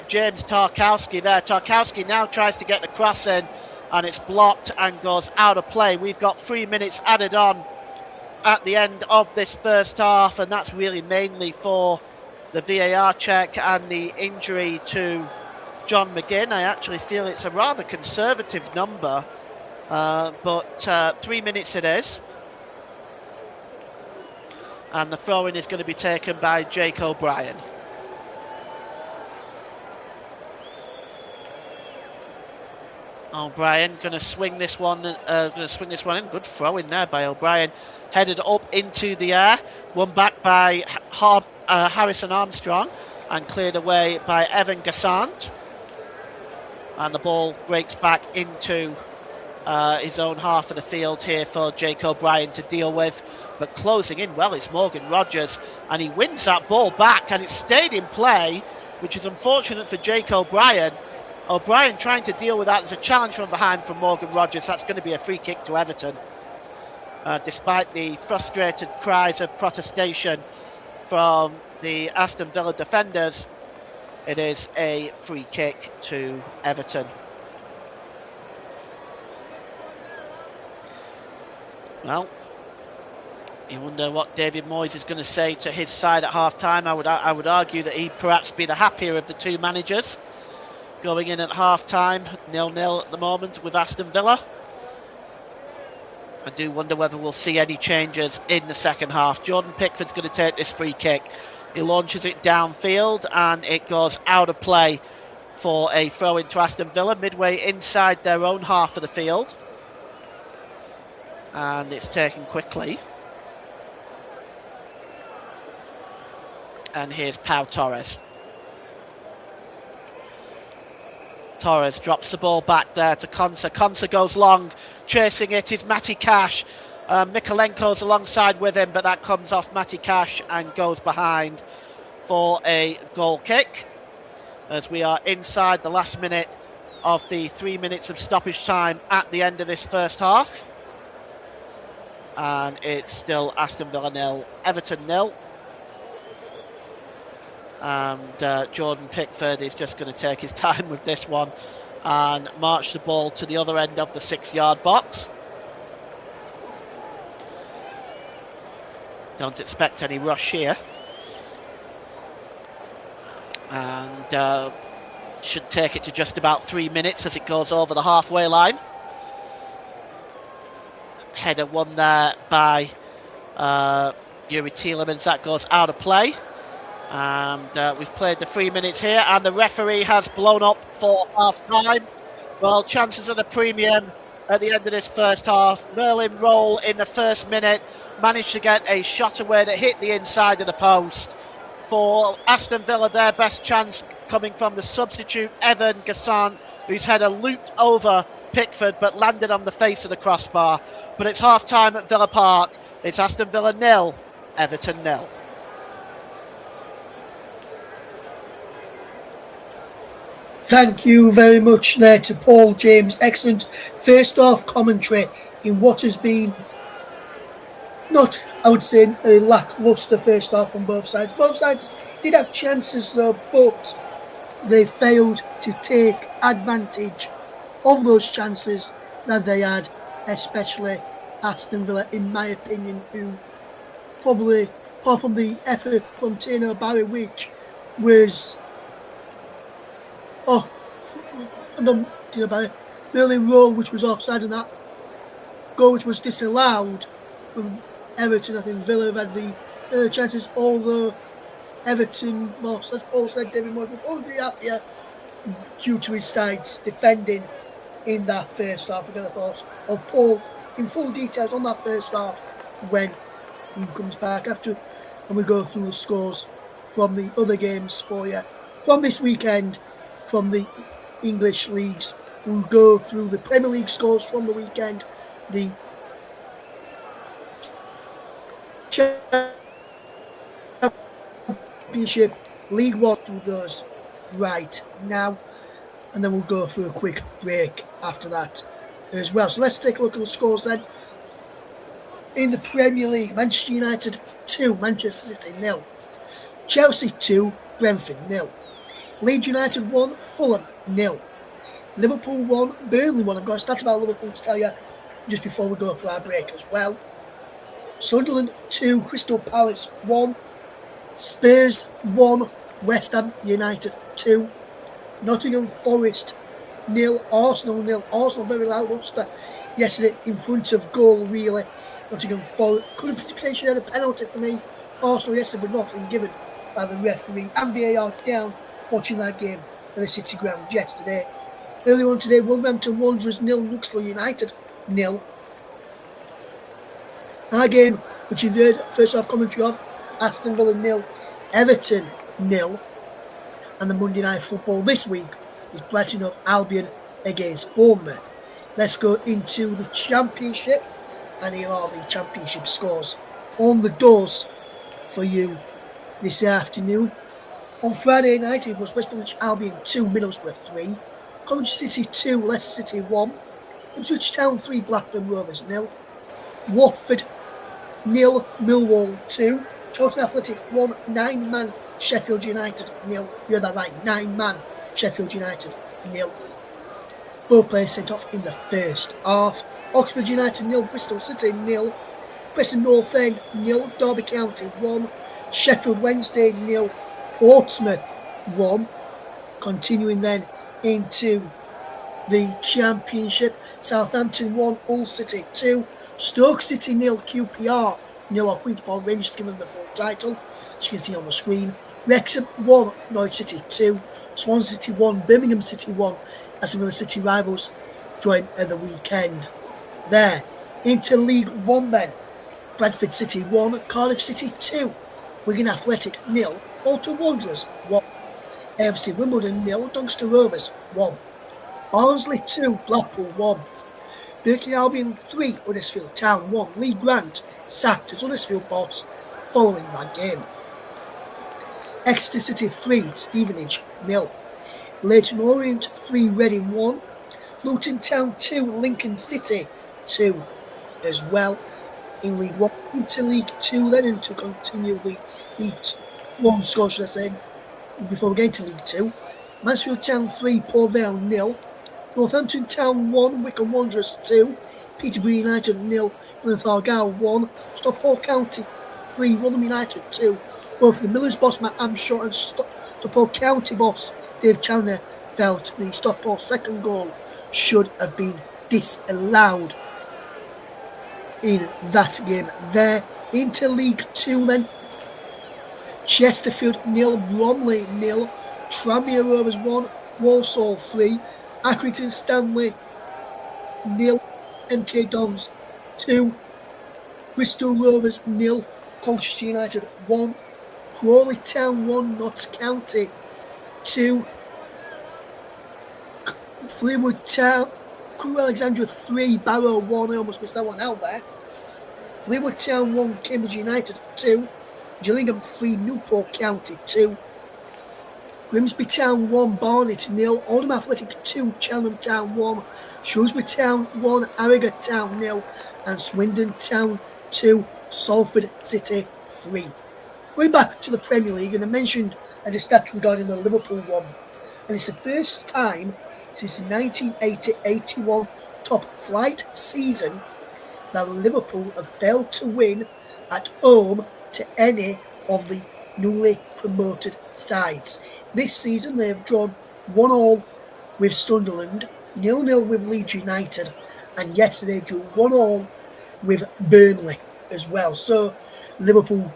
James Tarkowski there. Tarkowski now tries to get the cross in, and it's blocked and goes out of play. We've got 3 minutes added on at the end of this first half, and that's really mainly for the VAR check and the injury to John McGinn. I actually feel it's a rather conservative number, but 3 minutes it is. And the throw-in is going to be taken by Jake O'Brien. O'Brien going to swing this one. In. Good throw in there by O'Brien. Headed up into the air. Won back by Harrison Armstrong and cleared away by Evan Gassant. And the ball breaks back into his own half of the field here for Jake O'Brien to deal with. But closing in well is Morgan Rogers, and he wins that ball back, and it stayed in play, which is unfortunate for Jake O'Brien. O'Brien trying to deal with that as a challenge from behind from Morgan Rogers. That's going to be a free kick to Everton. Despite the frustrated cries of protestation from the Aston Villa defenders, it is a free kick to Everton. Well, you wonder what David Moyes is going to say to his side at half-time. I would argue that he'd perhaps be the happier of the two managers. Going in at half-time, 0-0 at the moment with Aston Villa. I do wonder whether we'll see any changes in the second half. Jordan Pickford's going to take this free kick. He launches it downfield and it goes out of play for a throw into Aston Villa, midway inside their own half of the field. And it's taken quickly. And here's Pau Torres. Torres drops the ball back there to Konsa. Konsa goes long, chasing it is Matty Cash. Mikolenko's alongside with him, but that comes off Matty Cash and goes behind for a goal kick. As we are inside the last minute of the 3 minutes of stoppage time at the end of this first half. And it's still Aston Villa 0, Everton 0. And Jordan Pickford is just going to take his time with this one and march the ball to the other end of the 6-yard box. Don't expect any rush here. And should take it to just about 3 minutes as it goes over the halfway line. Header won there by Yuri Tielemans. That goes out of play. And we've played the 3 minutes here, and the referee has blown up for half-time. Well, chances at a premium at the end of this first half. Merlin Roll in the first minute managed to get a shot away that hit the inside of the post. For Aston Villa, their best chance coming from the substitute, Evan Gassant, whose header looped over Pickford but landed on the face of the crossbar. But it's half-time at Villa Park. It's Aston Villa 0, Everton 0. Thank you very much there to Paul James. Excellent first-half commentary in what has been not, I would say, a lacklustre first half from both sides. Both sides did have chances though, but they failed to take advantage of those chances that they had, especially Aston Villa, in my opinion, who probably, apart from the effort from Tino Barry, which was Merlin Rowe, which was offside, and that goal which was disallowed from Everton. I think Villa have had the chances, although Everton, as Paul said, David Moyes was probably happier due to his side's defending in that first half. We're going to thoughts of Paul in full details on that first half when he comes back after, and we go through the scores from the other games for you from this weekend. From the English leagues, we'll go through the Premier League scores from the weekend, the Championship, League One, through those right now, and then we'll go for a quick break after that as well. So let's take a look at the scores then. In the Premier League, Manchester United 2, Manchester City 0, Chelsea 2, Brentford 0. Leeds United 1, Fulham 0. Liverpool 1, Burnley 1. I've got a stat about Liverpool to tell you just before we go for our break as well. Sunderland 2, Crystal Palace 1. Spurs 1, West Ham United 2. Nottingham Forest 0, Arsenal 0. Arsenal very lacklustre yesterday in front of goal, really. Nottingham Forest could have potentially had a penalty for me. Arsenal yesterday, but nothing given by the referee. And VAR down watching that game at the City Ground yesterday. Earlier on today, Wolverhampton Wanderers 0, Newcastle United 0. Our game, which you've heard first half commentary of, Aston Villa 0, Everton 0. And the Monday Night Football this week is Brighton of Albion against Bournemouth. Let's go into the Championship, and here are the Championship scores on the doors for you this afternoon. On Friday night, it was West Bromwich Albion 2, Middlesbrough 3, Coventry City 2, Leicester City 1, Ipswich Town 3, Blackburn Rovers 0, Watford 0, Millwall 2, Charlton Athletic 1, 9-man Sheffield United 0. You heard that right, 9-man Sheffield United 0. Both players sent off in the first half. Oxford United 0, Bristol City 0, Preston North End 0, Derby County 1, Sheffield Wednesday 0, Portsmouth 1. Continuing then into the Championship, Southampton 1, Hull City 2, Stoke City 0, QPR 0, or Queen's Park Rangers given them the full title, as you can see on the screen. Wrexham 1, Norwich City 2, Swansea City 1, Birmingham City 1, as some of the City rivals join at the weekend. There, into League 1 then, Bradford City 1, Cardiff City 2, Wigan Athletic 0, Bolton Wanderers 1, AVFC Wimbledon 0, Doncaster Rovers 1, Barnsley 2, Blackpool 1, Burton Albion 3, Huddersfield Town 1, Lee Grant sacked as Huddersfield boss following that game. Exeter City 3, Stevenage 0, Leyton Orient 3, Reading 1, Luton Town 2, Lincoln City 2 as well. In League 1, into League 2 then, and to continue the League 1 score, should I say, before we get into League 2. Mansfield Town 3, Port Vale 0, Northampton Town 1, Wycombe Wanderers 2, Peterborough United 0, Glenfargal 1, Stockport County 3, Rotherham United 2. Both the Millers boss Matt Amshaw and Stockport County boss Dave Challoner felt the Stockport second goal should have been disallowed in that game. There, into League 2 then, Chesterfield 0, Bromley 0, Tranmere Rovers 1, Walsall 3, Accrington Stanley 0, MK Dons 2, Bristol Rovers 0, Colchester United 1, Crawley Town 1, Notts County 2, Fleetwood Town, Crewe Alexandra 3, Barrow 1, I almost missed that one out there. Fleetwood Town 1, Cambridge United 2, Gillingham 3, Newport County 2, Grimsby Town 1, Barnet 0, Oldham Athletic 2, Cheltenham Town 1, Shrewsbury Town 1, Harrogate Town 0, and Swindon Town 2, Salford City 3. Going back to the Premier League, and I mentioned a stat regarding the Liverpool one, and it's the first time since the 1980-81 top flight season that Liverpool have failed to win at home to any of the newly promoted sides. This season they have drawn 1-1 with Sunderland, 0-0 with Leeds United, and yesterday drew 1-1 with Burnley as well. So Liverpool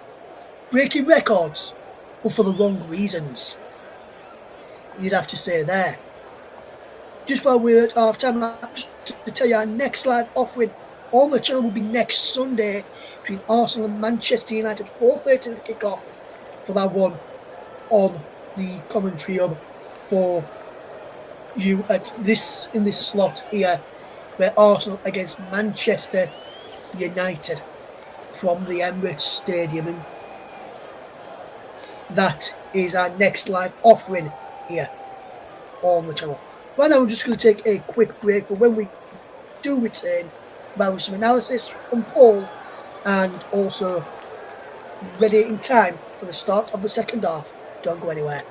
breaking records, but for the wrong reasons, you'd have to say there. Just while we're at half time, just to tell you, our next live offering on the channel will be next Sunday between Arsenal and Manchester United, 4:30 to kick off for that one on the commentary hub for you at this in this slot here, where Arsenal against Manchester United from the Emirates Stadium. And that is our next live offering here on the channel. Right now, we're just going to take a quick break, but when we do return, we'll have some analysis from Paul and also ready in time for the start of the second half. Don't go anywhere.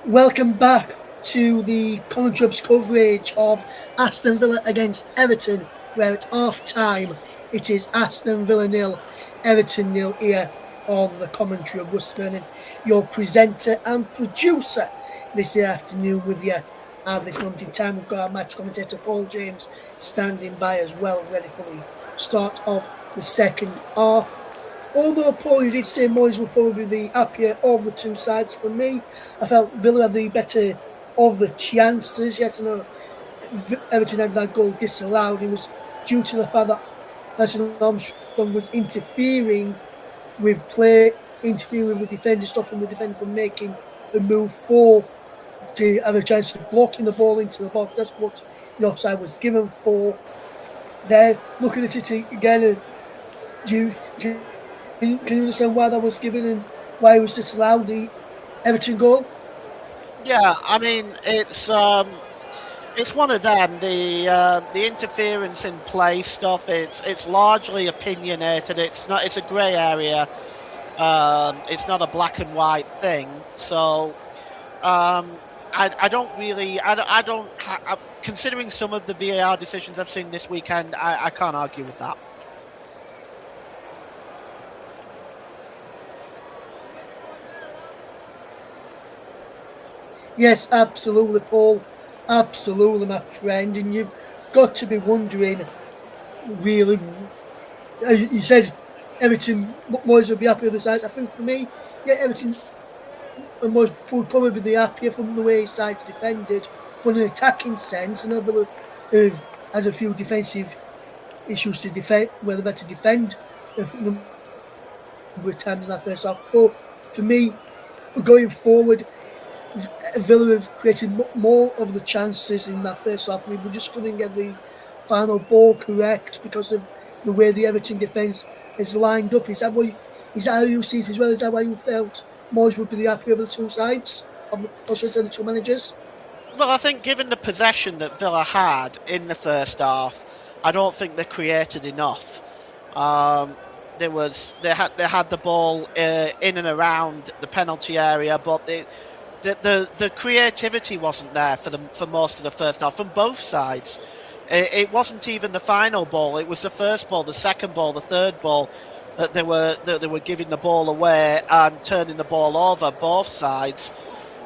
Welcome back to the commentators' coverage of Aston Villa against Everton, where at half time it is Aston Villa 0, Everton 0 here on the commentary of Russ Vernon, your presenter and producer this afternoon with you. At this moment in time, we've got our match commentator Paul James standing by as well, ready for the start of the second half. Although Paul, you did say Moyes were probably the happier of the two sides, for me, I felt Villa had the better of the chances. Yes, I know Everton had that goal disallowed. It was due to the fact that Anton Armstrong was interfering with play, interfering with the defender, stopping the defender from making a move forward to have a chance of blocking the ball into the box. That's what the offside was given for. There, looking at it again, can you understand why that was given and why it was disallowed, the Everton goal? Yeah, I mean it's one of them. The interference in play stuff. It's largely opinionated. It's not. It's a grey area. It's not a black and white thing. So I don't really. Considering some of the VAR decisions I've seen this weekend, I can't argue with that. Yes, absolutely, Paul. Absolutely, my friend. And you've got to be wondering, really, you said Everton, Moyes would be happy with the sides. I think for me, yeah, Everton and Moyes would probably be the happier from the way his sides defended. But in an attacking sense, I know Villa have had a few defensive issues to defend, where they've had to defend a number of times in that first half. But for me, going forward, Villa have created more of the chances in that first half. We just couldn't get the final ball correct because of the way the Everton defence is lined up. Is that how you see it as well? Is that why you felt Moyes would be the happier of the two sides, or should I say the two managers? Well, I think given the possession that Villa had in the first half, I don't think they created enough. They had the ball in and around the penalty area, but the creativity wasn't there for most of the first half from both sides. It wasn't even the final ball; it was the first ball, the second ball, the third ball that they were giving the ball away and turning the ball over. Both sides.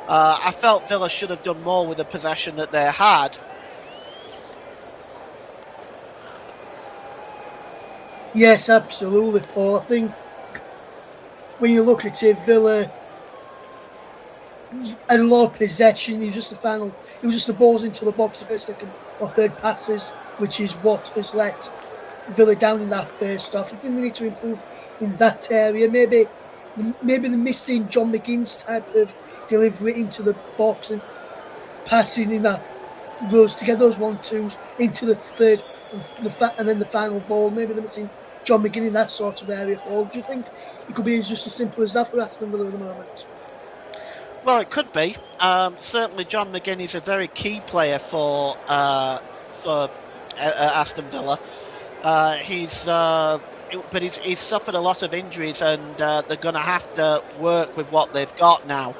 I felt Villa should have done more with the possession that they had. Yes, absolutely, Paul. I think when you look at it, Villa had a lot of possession. It was just the balls into the box, the first, second, or third passes, which is what has let Villa down in that first half. I think they need to improve in that area. Maybe the missing John McGinn's type of delivery into the box and passing in to get those 1-2s into the third and then the final ball. Maybe they're missing John McGinn in that sort of area, Paul. Do you think it could be just as simple as that for Aston Villa at the moment? Well, it could be. Certainly, John McGinn is a very key player for Aston Villa. He's suffered a lot of injuries, and they're going to have to work with what they've got now.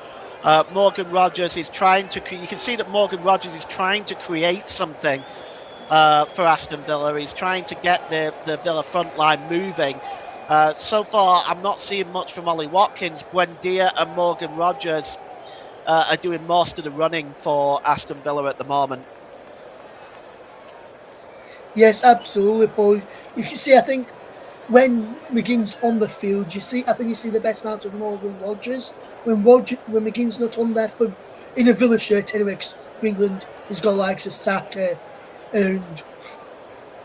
Morgan Rogers is trying to. You can see that Morgan Rogers is trying to create something for Aston Villa. He's trying to get the Villa front line moving. So far, I'm not seeing much from Ollie Watkins. Buendia and Morgan Rogers are doing most of the running for Aston Villa at the moment. Yes, absolutely, Paul. You can see, I think, when McGinn's on the field, you see the best out of Morgan Rogers. When McGinn's not on there in a Villa shirt anyway, because for England, he's got likes of Saka and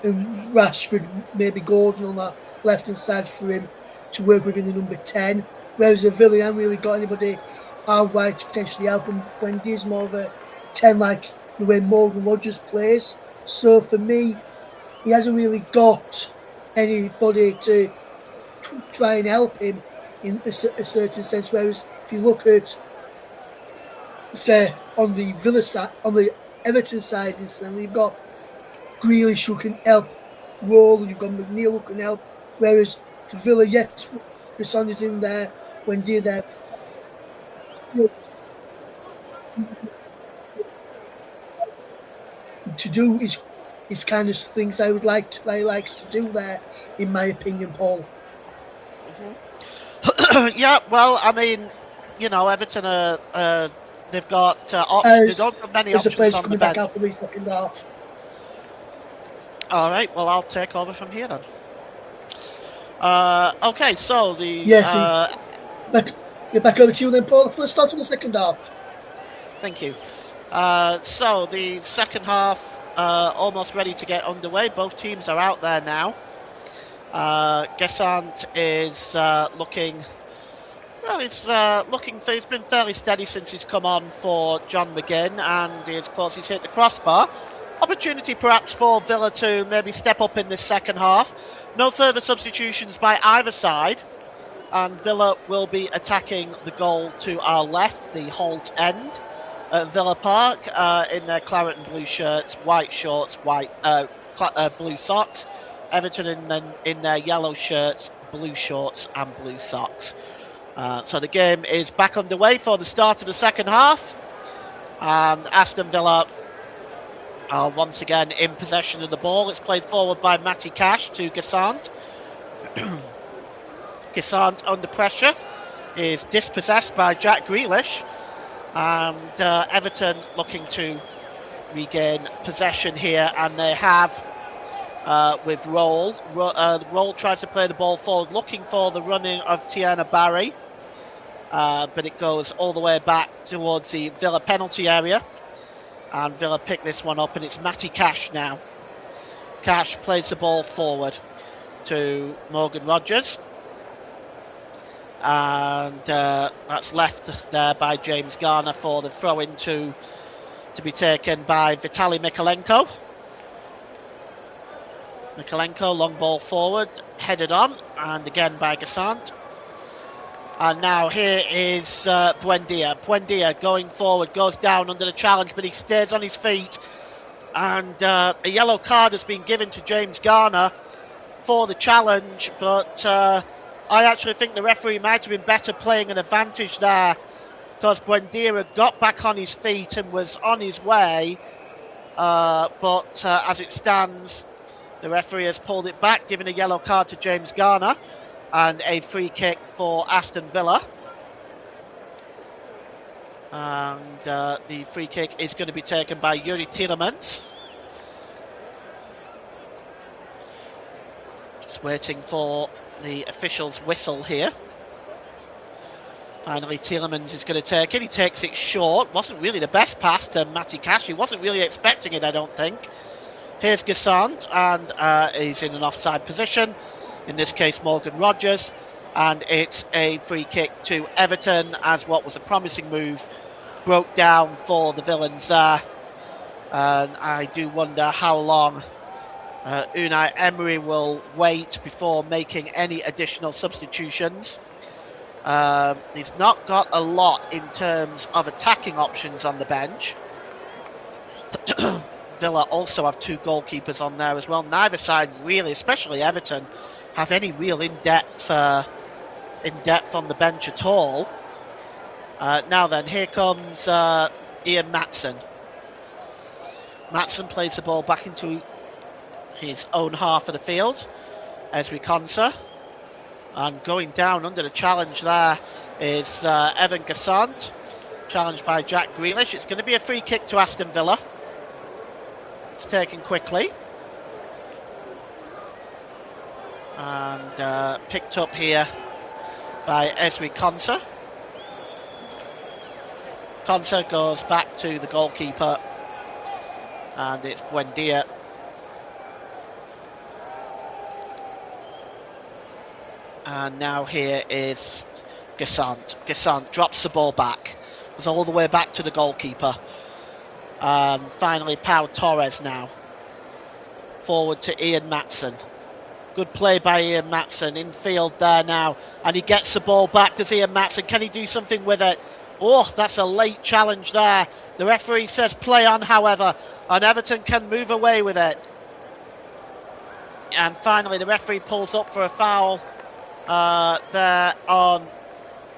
Rashford, maybe Gordon on that left-hand side for him to work with in the number 10. Whereas at Villa, I haven't really got anybody out wide to potentially help him when he's more of a 10, like the way Morgan Rogers plays. So for me, he hasn't really got anybody to try and help him in a certain sense. Whereas if you look at, say, on the Villa side, on the Everton side, instead, you've got Grealish who can help roll, you've got McNeil who can help. Whereas for Villa, yes, the Son is in there, when they're there. to do his kind of things I likes to do there, in my opinion, Paul. Yeah, well, I mean, Everton they've got they don't have many As the options players on the coming back bench. out for the second half. All right, well, I'll take over from here then. Okay, so the Back over to you then, Paul, for the start of the second half. Thank you. So the second half almost ready to get underway. Both teams are out there now. Gesant is looking. Well, he's been fairly steady since he's come on for John McGinn, and of course he's hit the crossbar. Opportunity perhaps for Villa to maybe step up in this second half. No further substitutions by either side, and Villa will be attacking the goal to our left, the Holt end at Villa Park, in their claret and blue shirts, white shorts, blue socks. Everton in their yellow shirts, blue shorts and blue socks. So the game is back underway for the start of the second half, and Aston Villa are once again in possession of the ball. It's played forward by Matty Cash to Gesant. Gesant under pressure is dispossessed by Jack Grealish, and Everton looking to regain possession here, and they have with Roll. Roll tries to play the ball forward, looking for the running of Tiana Barry, but it goes all the way back towards the Villa penalty area, and Villa pick this one up, and it's Matty Cash now. Cash plays the ball forward to Morgan Rogers, and that's left there by James Garner for the throw-in to be taken by Vitaly Mykolenko. Mykolenko, long ball forward, headed on, and again by Gesant. And now here is Buendia. Buendia going forward, goes down under the challenge, but he stays on his feet. And a yellow card has been given to James Garner for the challenge, but I actually think the referee might have been better playing an advantage there, because Buendia had got back on his feet and was on his way. But as it stands, the referee has pulled it back, giving a yellow card to James Garner, and a free kick for Aston Villa. And the free kick is going to be taken by Yuri Tielemans. Just waiting for the official's whistle here. Finally, Tielemans is going to take it. He takes it short. Wasn't really the best pass to Matty Cash. He wasn't really expecting it, I don't think. Here's Gesant, and he's in an offside position. In this case, Morgan Rogers. And it's a free kick to Everton, as what was a promising move broke down for the Villans there. And I do wonder how long Unai Emery will wait before making any additional substitutions. He's not got a lot in terms of attacking options on the bench. Villa also have two goalkeepers on there as well. Neither side really, especially Everton, have any real in-depth on the bench at all. Now then, here comes Ian Maatsen. Maatsen plays the ball back into his own half of the field. Ezri Konsa. And going down under the challenge there is Evan Gesant, challenged by Jack Grealish. It's going to be a free kick to Aston Villa. It's taken quickly. And picked up here by Ezri Konsa. Konsa goes back to the goalkeeper, and it's Buendia. And now here is Gesant. Gesant drops the ball back. Goes all the way back to the goalkeeper. Finally, Pau Torres now. Forward to Ian Maatsen. Good play by Ian Maatsen. Infield there now. And he gets the ball back. Does Ian Maatsen? Can he do something with it? Oh, that's a late challenge there. The referee says play on, however. And Everton can move away with it. And finally, the referee pulls up for a foul. There on,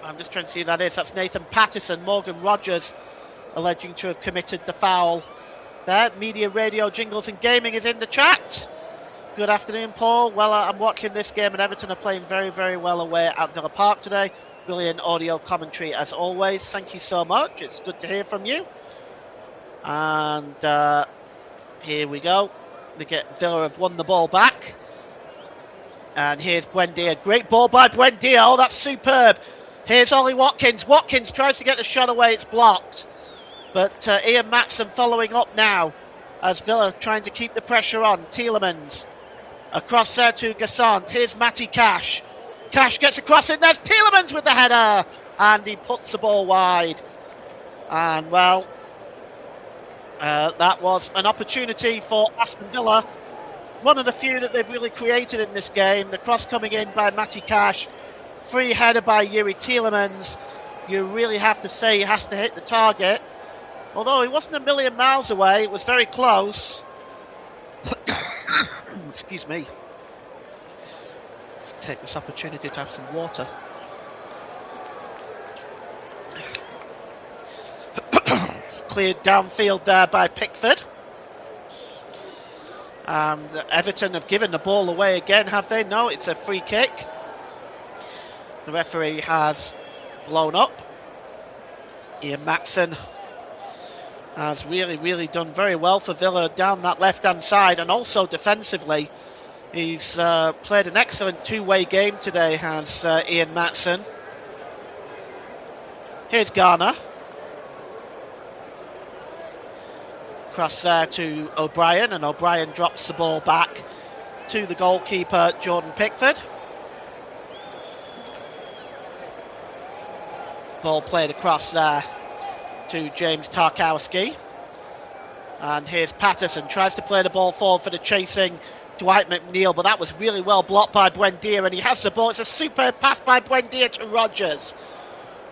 I'm just trying to see who that is. That's Nathan Patterson. Morgan Rogers alleging to have committed the foul there. Media, radio, jingles and gaming is in the chat. Good afternoon, Paul. Well, I'm watching this game and Everton are playing very, very well away at Villa Park today. Brilliant audio commentary as always. Thank you so much. It's good to hear from you. And here we go. Villa have won the ball back. And here's Buendia. Great ball by Buendia. Oh, that's superb. Here's Ollie Watkins. Watkins tries to get the shot away. It's blocked. But Ian Matson following up now as Villa trying to keep the pressure on. Tielemans across there to Gassant. Here's Matty Cash. Cash gets across it. There's Tielemans with the header. And he puts the ball wide. And, well, that was an opportunity for Aston Villa. One of the few that they've really created in this game. The cross coming in by Matty Cash. Free header by Yuri Tielemans. You really have to say he has to hit the target. Although he wasn't a million miles away, it was very close. Excuse me. Let's take this opportunity to have some water. Cleared downfield there by Pickford. And Everton have given the ball away again, have they? No, it's a free kick. The referee has blown up. Ian Matson has really done very well for Villa down that left-hand side, and also defensively. He's played an excellent two-way game today, has Ian Matson. Here's Garner. Cross there to O'Brien, and O'Brien drops the ball back to the goalkeeper, Jordan Pickford. Ball played across there to James Tarkowski. And here's Patterson, tries to play the ball forward for the chasing Dwight McNeil, but that was really well blocked by Buendia, and he has the ball. It's a superb pass by Buendia to Rodgers.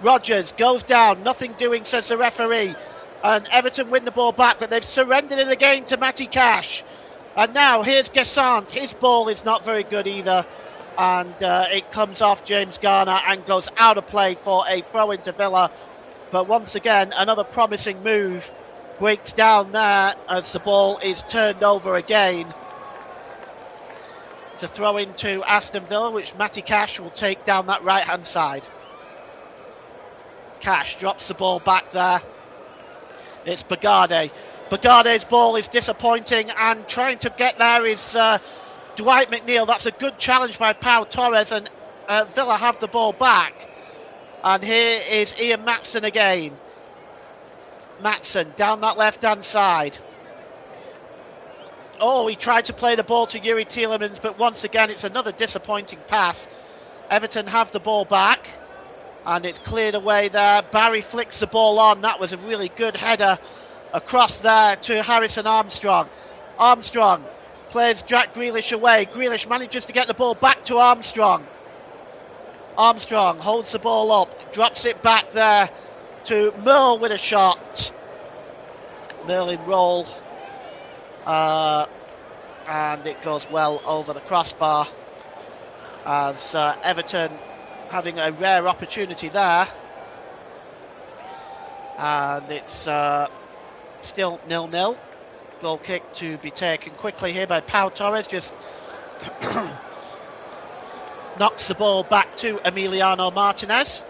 Rodgers goes down, nothing doing, says the referee. And Everton win the ball back, but they've surrendered it again to Matty Cash. And now here's Gassant. His ball is not very good either. And it comes off James Garner and goes out of play for a throw into Villa. But once again, another promising move breaks down there as the ball is turned over again. It's a throw into Aston Villa, which Matty Cash will take down that right-hand side. Cash drops the ball back there. It's Bagade. Bagade's ball is disappointing, and trying to get there is Dwight McNeil. That's a good challenge by Pau Torres, and Villa have the ball back. And here is Ian Matson again. Matson down that left-hand side. Oh, he tried to play the ball to Yuri Tielemans, but once again it's another disappointing pass. Everton have the ball back, and it's cleared away there. Barry flicks the ball on. That was a really good header across there to Harrison Armstrong. Armstrong plays Jack Grealish away. Grealish manages to get the ball back to Armstrong. Armstrong holds the ball up, drops it back there to Merle with a shot. Merlin roll. And it goes well over the crossbar as Everton having a rare opportunity there. And it's still 0-0. Goal kick to be taken quickly here by Pau Torres. Just knocks the ball back to Emiliano Martinez.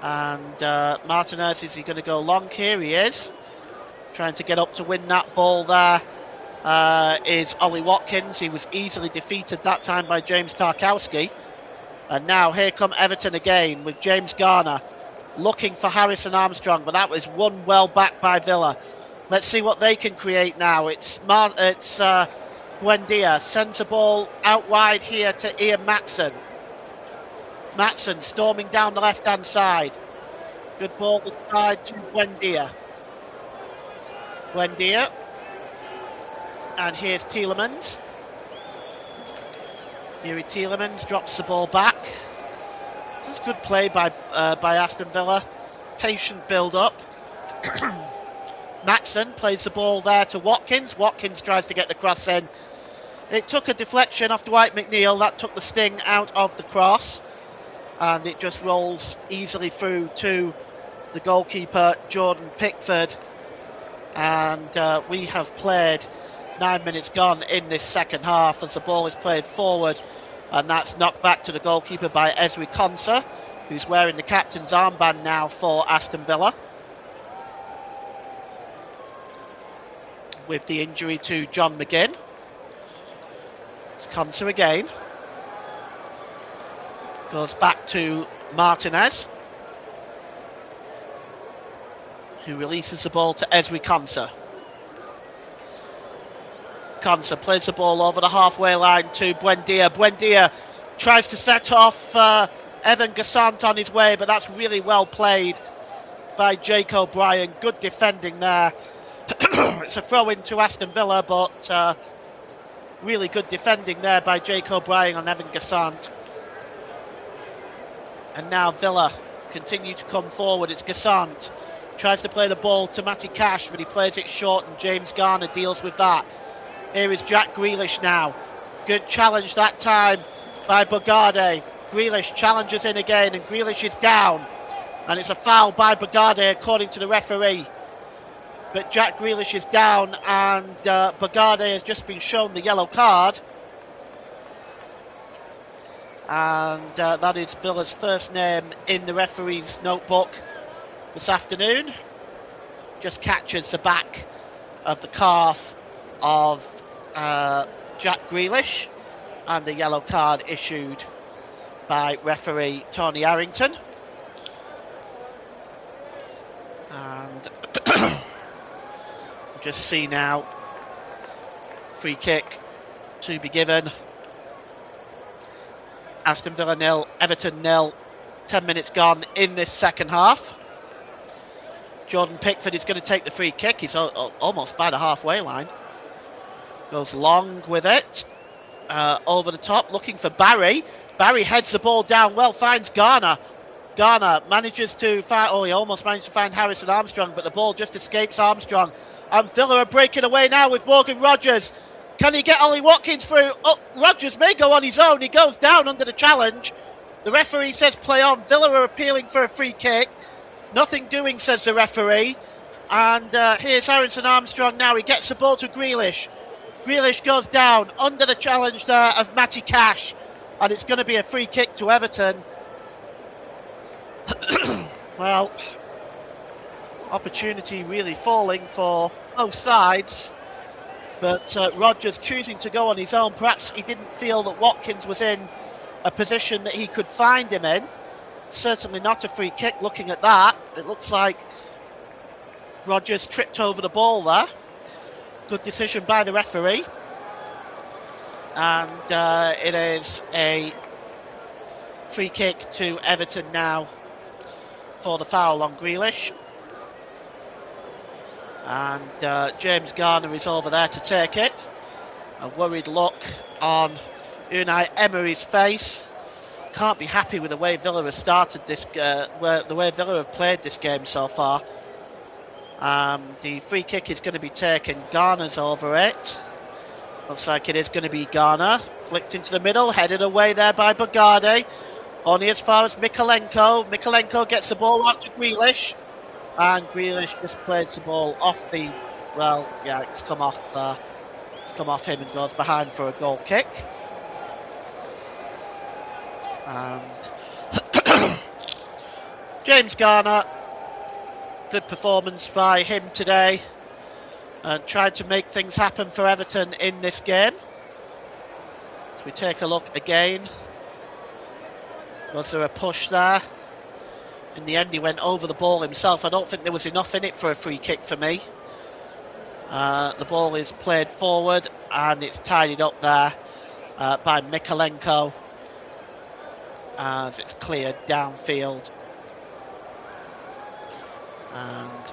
And Martinez, is he going to go long here? He is. Trying to get up to win that ball there is Ollie Watkins. He was easily defeated that time by James Tarkowski. And now here come Everton again with James Garner looking for Harrison Armstrong, but that was won well back by Villa. Let's see what they can create now. It's Buendia sends a ball out wide here to Ian Matson. Matson storming down the left-hand side. Good ball inside to Buendia. Buendia. And here's Tielemans. Yuri Tielemans drops the ball back. This is good play by Aston Villa. Patient build-up. Matson plays the ball there to Watkins. Watkins tries to get the cross in. It took a deflection off Dwight McNeil. That took the sting out of the cross. And it just rolls easily through to the goalkeeper, Jordan Pickford. And we have played 9 minutes gone in this second half as the ball is played forward. And that's knocked back to the goalkeeper by Ezri Konsa, who's wearing the captain's armband now for Aston Villa, with the injury to John McGinn. It's Konsa again. Goes back to Martinez, who releases the ball to Ezri Konsa. Konsa plays the ball over the halfway line to Buendia. Buendia tries to set off Evan Gassant on his way, but that's really well played by Jake O'Brien. Good defending there. It's a throw into Aston Villa, but really good defending there by Jake O'Brien on Evan Gassant. And now Villa continue to come forward. It's Gassant. Tries to play the ball to Matty Cash, but he plays it short, and James Garner deals with that. Here is Jack Grealish now. Good challenge that time by Bogarde. Grealish challenges in again, and Grealish is down. And it's a foul by Bogarde, according to the referee. But Jack Grealish is down, and Bogarde has just been shown the yellow card. And that is Villa's first name in the referee's notebook this afternoon. Just catches the back of the calf of Jack Grealish, and the yellow card issued by referee Tony Harrington. And just see now, free kick to be given. Aston Villa 0, Everton 0, 10 minutes gone in this second half. Jordan Pickford is going to take the free kick. He's almost by the halfway line. Goes long with it. Over the top, looking for Barry. Barry heads the ball down well, finds Garner. Garner manages to find, he almost managed to find Harrison Armstrong, but the ball just escapes Armstrong. And Villa are breaking away now with Morgan Rogers. Can he get Ollie Watkins through? Oh, Rogers may go on his own. He goes down under the challenge. The referee says play on. Villa are appealing for a free kick. Nothing doing, says the referee. And here's Harrison Armstrong now. He gets the ball to Grealish. Grealish goes down under the challenge there of Matty Cash. And it's going to be a free kick to Everton. Well, opportunity really falling for both sides. But Rogers choosing to go on his own. Perhaps he didn't feel that Watkins was in a position that he could find him in. Certainly not a free kick looking at that. It looks like Rogers tripped over the ball there. Good decision by the referee. And it is a free kick to Everton now for the foul on Grealish. And James Garner is over there to take it. A worried look on Unai Emery's face. Can't be happy with the way Villa have started this, the way Villa have played this game so far. The free kick is going to be taken. Garner's over it. Looks like it is going to be Garner. Flicked into the middle, headed away there by Bogarde. Only as far as Mikolenko. Mikolenko gets the ball out to Grealish. And Grealish just plays the ball off the, well, yeah, it's come off him and goes behind for a goal kick. And James Garner, good performance by him today, and tried to make things happen for Everton in this game. As we take a look again, was there a push there? In the end, he went over the ball himself. I don't think there was enough in it for a free kick for me. The ball is played forward, and it's tidied up there by Mikolenko as it's cleared downfield. And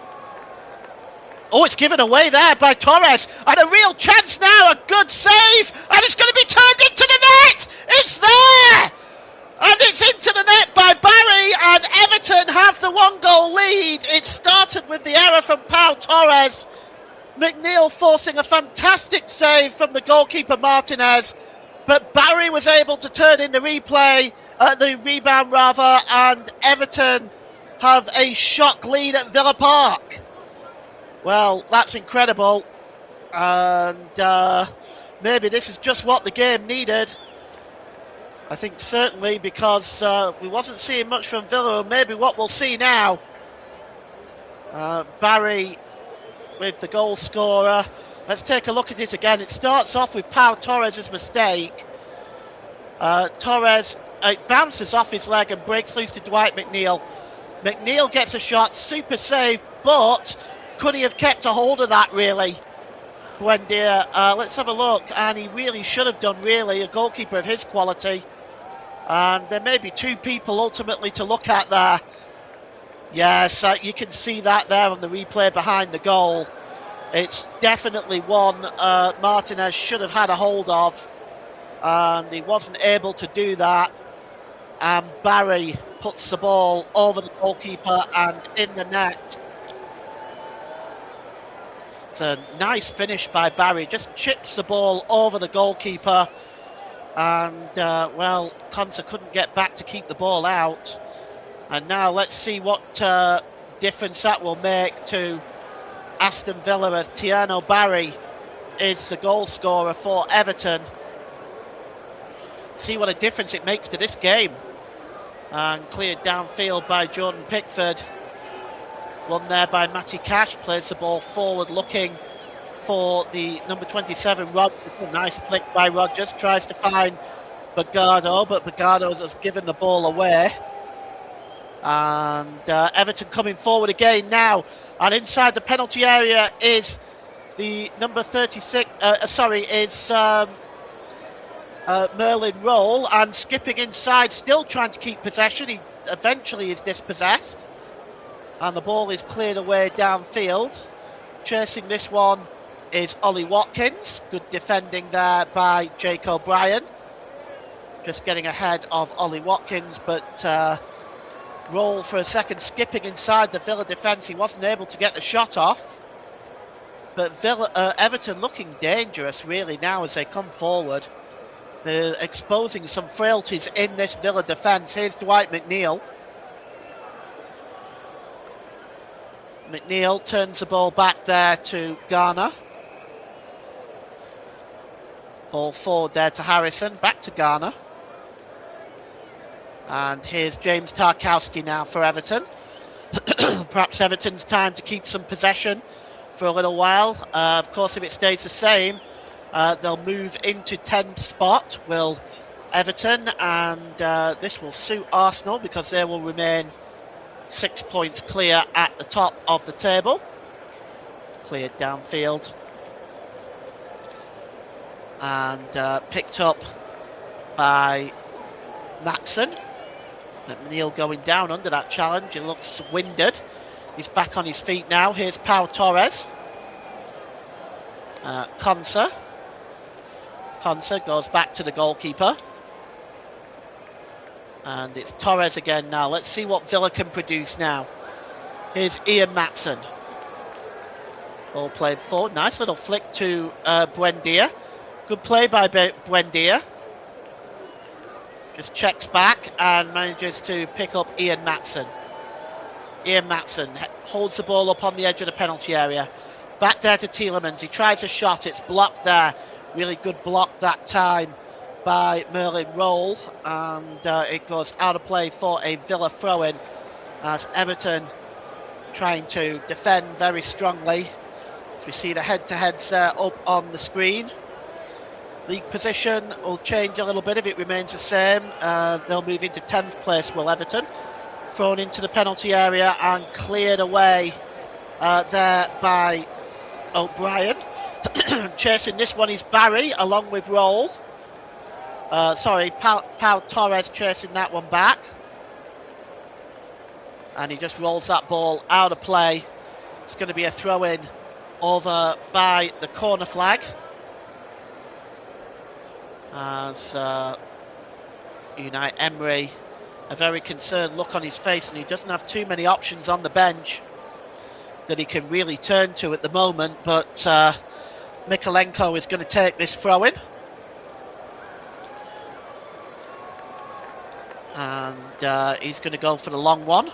it's given away there by Torres, and a real chance now, a good save, and it's going to be turned into the net. It's there. And it's into the net by Barry, and Everton have the 1-goal lead. It started with the error from Pau Torres. McNeil forcing a fantastic save from the goalkeeper Martinez, but Barry was able to turn in the rebound, and Everton have a shock lead at Villa Park. Well, that's incredible. And maybe this is just what the game needed. I think certainly because we wasn't seeing much from Villa, and maybe what we'll see now. Barry with the goal scorer. Let's take a look at it again. It starts off with Pau Torres' mistake. Torres, it bounces off his leg and breaks loose to Dwight McNeil. McNeil gets a shot, super save, but could he have kept a hold of that really? Buendia, let's have a look, and he really should have done, really, a goalkeeper of his quality. And there may be two people ultimately to look at there. Yes, you can see that there on the replay behind the goal. It's definitely one Martinez should have had a hold of, and he wasn't able to do that. And Barry puts the ball over the goalkeeper and in the net. It's a nice finish by Barry, just chips the ball over the goalkeeper. And, well, Konsa couldn't get back to keep the ball out. And now let's see what difference that will make to Aston Villa, as Tiano Barry is the goal scorer for Everton. See what a difference it makes to this game. And cleared downfield by Jordan Pickford. Won there by Matty Cash, plays the ball forward looking for the number 27, Rod. Nice flick by Rodgers, tries to find Bagado, but Bagado has given the ball away. And Everton coming forward again now, and inside the penalty area is the number 36, Merlin Roll, and skipping inside, still trying to keep possession. He eventually is dispossessed, and the ball is cleared away downfield. Chasing this one is Ollie Watkins. Good defending there by Jake O'Brien. Just getting ahead of Ollie Watkins, but Roll for a second, skipping inside the Villa defence. He wasn't able to get the shot off. But Everton looking dangerous really now as they come forward. They're exposing some frailties in this Villa defence. Here's Dwight McNeil. McNeil turns the ball back there to Garner. Ball forward there to Harrison, back to Garner. And here's James Tarkowski now for Everton. Perhaps Everton's time to keep some possession for a little while. Of course, if it stays the same, they'll move into 10th spot, will Everton, and this will suit Arsenal because they will remain 6 points clear at the top of the table. It's cleared downfield. And picked up by Matson. McNeil going down under that challenge. He looks winded. He's back on his feet now. Here's Pau Torres. Konsa goes back to the goalkeeper. And it's Torres again now. Let's see what Villa can produce now. Here's Ian Matson. Ball played forward. Nice little flick to Buendia. Good play by Buendia. Just checks back and manages to pick up Ian Matson. Ian Matson holds the ball up on the edge of the penalty area. Back there to Tielemans. He tries a shot. It's blocked there. Really good block that time by Merlin Roll. And it goes out of play for a Villa throw-in as Everton trying to defend very strongly. As we see the head-to-heads there up on the screen. League position will change a little bit if it remains the same. They'll move into 10th place, will Everton. Thrown into the penalty area and cleared away there by O'Brien. Chasing this one is Barry along with Roll. Pau Torres chasing that one back. And he just rolls that ball out of play. It's going to be a throw-in over by the corner flag. As Unai Emery, a very concerned look on his face, and he doesn't have too many options on the bench that he can really turn to at the moment, but Mikalenko is going to take this throw-in. And he's going to go for the long one.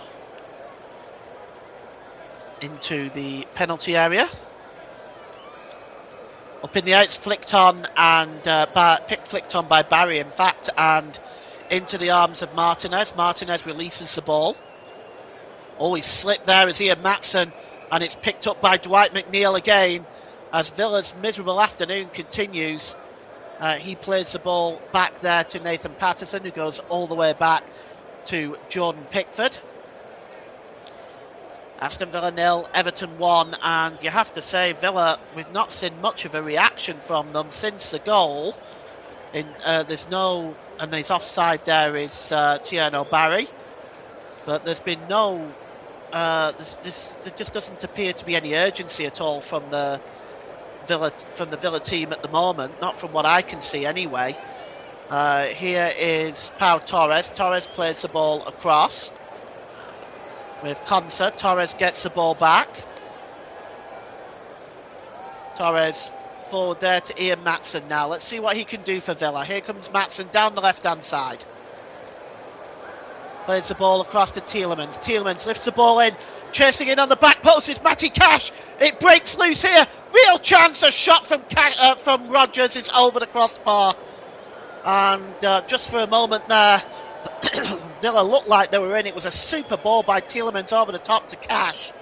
into the penalty area. Up in the air, it's flicked on and flicked on by Barry, in fact, and into the arms of Martinez. Martinez releases the ball. Oh, he slipped there as Ian Matson, and it's picked up by Dwight McNeil again as Villa's miserable afternoon continues. He plays the ball back there to Nathan Patterson, who goes all the way back to Jordan Pickford. Aston Villa 0, Everton 1, and you have to say, Villa, we've not seen much of a reaction from them since the goal. There's no, and he's offside there is Tiano Barry, but there's been no, there just doesn't appear to be any urgency at all from the Villa team at the moment, not from what I can see anyway. Here is Pau Torres. Torres plays the ball across with Konsa. Torres gets the ball back. Torres forward there to Ian Matson now. Let's see what he can do for Villa. Here comes Matson down the left-hand side. Plays the ball across to Tielemans. Tielemans lifts the ball in. Chasing in on the back post is Matty Cash. It breaks loose here. Real chance. A shot from Rodgers is over the crossbar. And just for a moment there, Villa looked like they were in. It was a super ball by Tielemans over the top to Cash.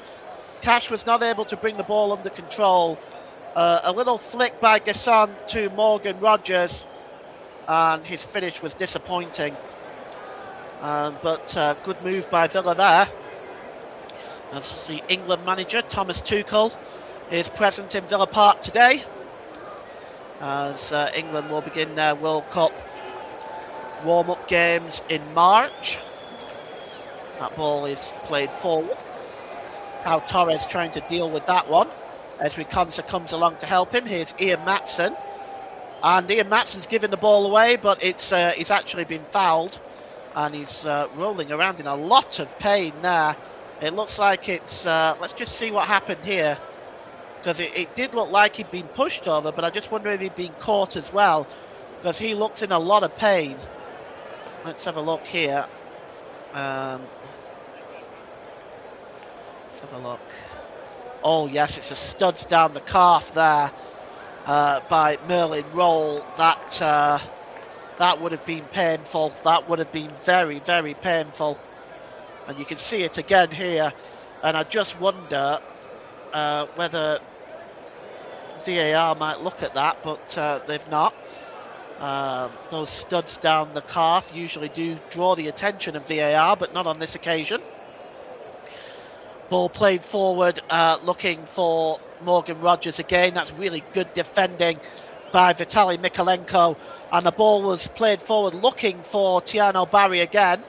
Cash was not able to bring the ball under control. A little flick by Gasson to Morgan Rodgers, and his finish was disappointing. But good move by Villa there. As the England manager, Thomas Tuchel, is present in Villa Park today, as England will begin their World Cup warm-up games in March. That ball is played forward. Pau Torres trying to deal with that one. Ezri Konsa comes along to help him. Here's Ian Matson. And Ian Matson's given the ball away, but he's actually been fouled. And he's rolling around in a lot of pain there. It looks like it's... let's just see what happened here. Because it did look like he'd been pushed over, but I just wonder if he'd been caught as well. Because he looks in a lot of pain. Let's have a look here. Let's have a look. Oh yes, it's a studs down the calf there by Merlin Roll. That would have been painful. That would have been very, very painful. And you can see it again here. And I just wonder whether VAR might look at that, but they've not. Those studs down the calf usually do draw the attention of VAR, but not on this occasion. Ball played forward, looking for Morgan Rodgers again. That's really good defending by Vitaly Mikolenko. And the ball was played forward, looking for Tiano Barry again.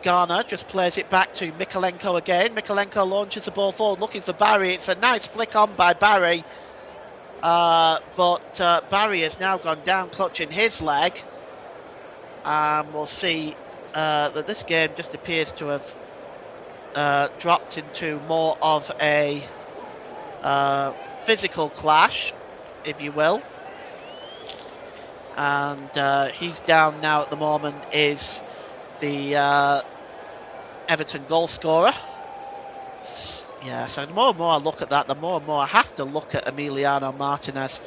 Garner just plays it back to Mikolenko again. Mikolenko launches the ball forward, looking for Barry. It's a nice flick on by Barry. But Barry has now gone down, clutching his leg. And we'll see that this game just appears to have dropped into more of a physical clash, if you will. And he's down now at the moment is the Everton goal scorer. Yeah, so the more and more I look at that, the more and more I have to look at Emiliano Martinez.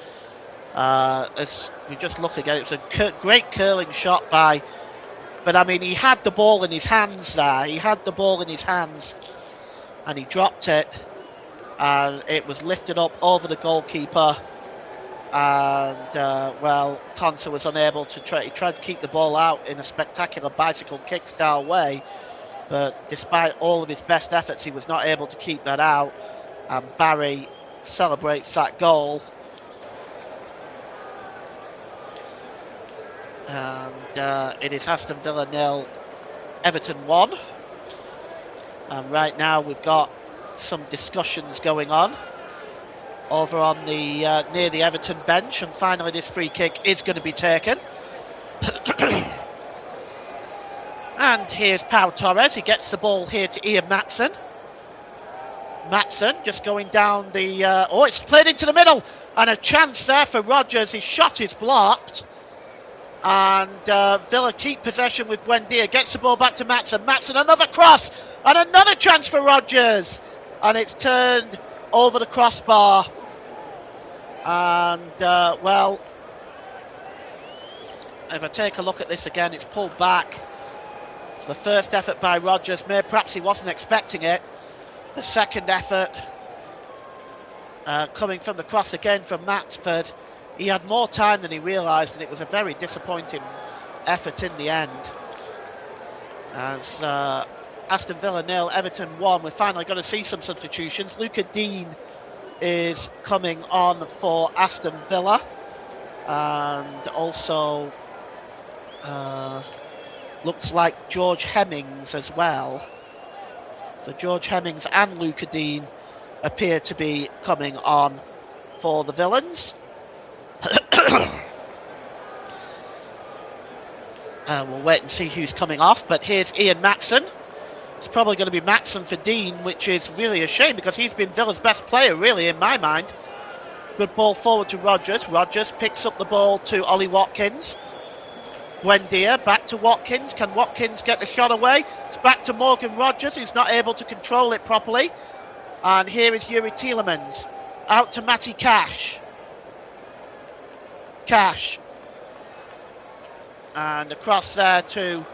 As we just look again, it was a great curling shot by, but I mean, he had the ball in his hands there. He had the ball in his hands and he dropped it, and it was lifted up over the goalkeeper. And well, Konsa was unable to he tried to keep the ball out in a spectacular bicycle kick style way, but despite all of his best efforts, he was not able to keep that out. And Barry celebrates that goal. And it is Aston Villa 0, Everton 1. And right now we've got some discussions going on over on the near the Everton bench, and finally this free kick is going to be taken. And here's Pau Torres. He gets the ball here to Ian Matson. Matson just going down the... oh, it's played into the middle, and a chance there for Rodgers. His shot is blocked. And Villa keep possession with Buendia. Gets the ball back to Matson. Matson, another cross. And another chance for Rodgers. And it's turned over the crossbar. And, well, if I take a look at this again, it's pulled back. It's the first effort by Rodgers. Perhaps he wasn't expecting it. The second effort coming from the cross again from Matford. He had more time than he realised, and it was a very disappointing effort in the end. As Aston Villa 0, Everton 1, we're finally going to see some substitutions. Luca Dean is coming on for Aston Villa, and also looks like George Hemmings as well. So George Hemmings and Luca Dean appear to be coming on for the Villans. We'll wait and see who's coming off, but here's Ian Matson. It's probably going to be Matson for Dean, which is really a shame because he's been Villa's best player, really, in my mind. Good ball forward to Rodgers. Rodgers picks up the ball to Ollie Watkins. Buendia back to Watkins. Can Watkins get the shot away? It's back to Morgan Rodgers, who's not able to control it properly. And here is Yuri Tielemans. Out to Matty Cash. Cash. And across there to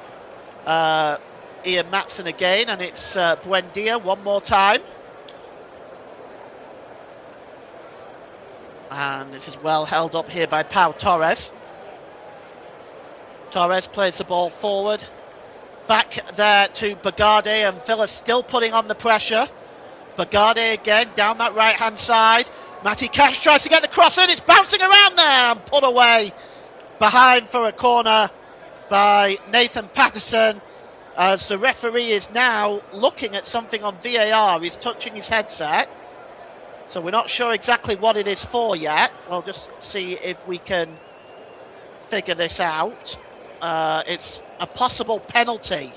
Ian Matson again, and it's Buendia one more time. And this is well held up here by Pau Torres. Torres plays the ball forward. Back there to Bagade, and Villa still putting on the pressure. Bagade again down that right hand side. Matty Cash tries to get the cross in. It's bouncing around there and put away behind for a corner by Nathan Patterson, as the referee is now looking at something on VAR. He's touching his headset, so we're not sure exactly what it is for yet. We'll just see if we can figure this out. It's a possible penalty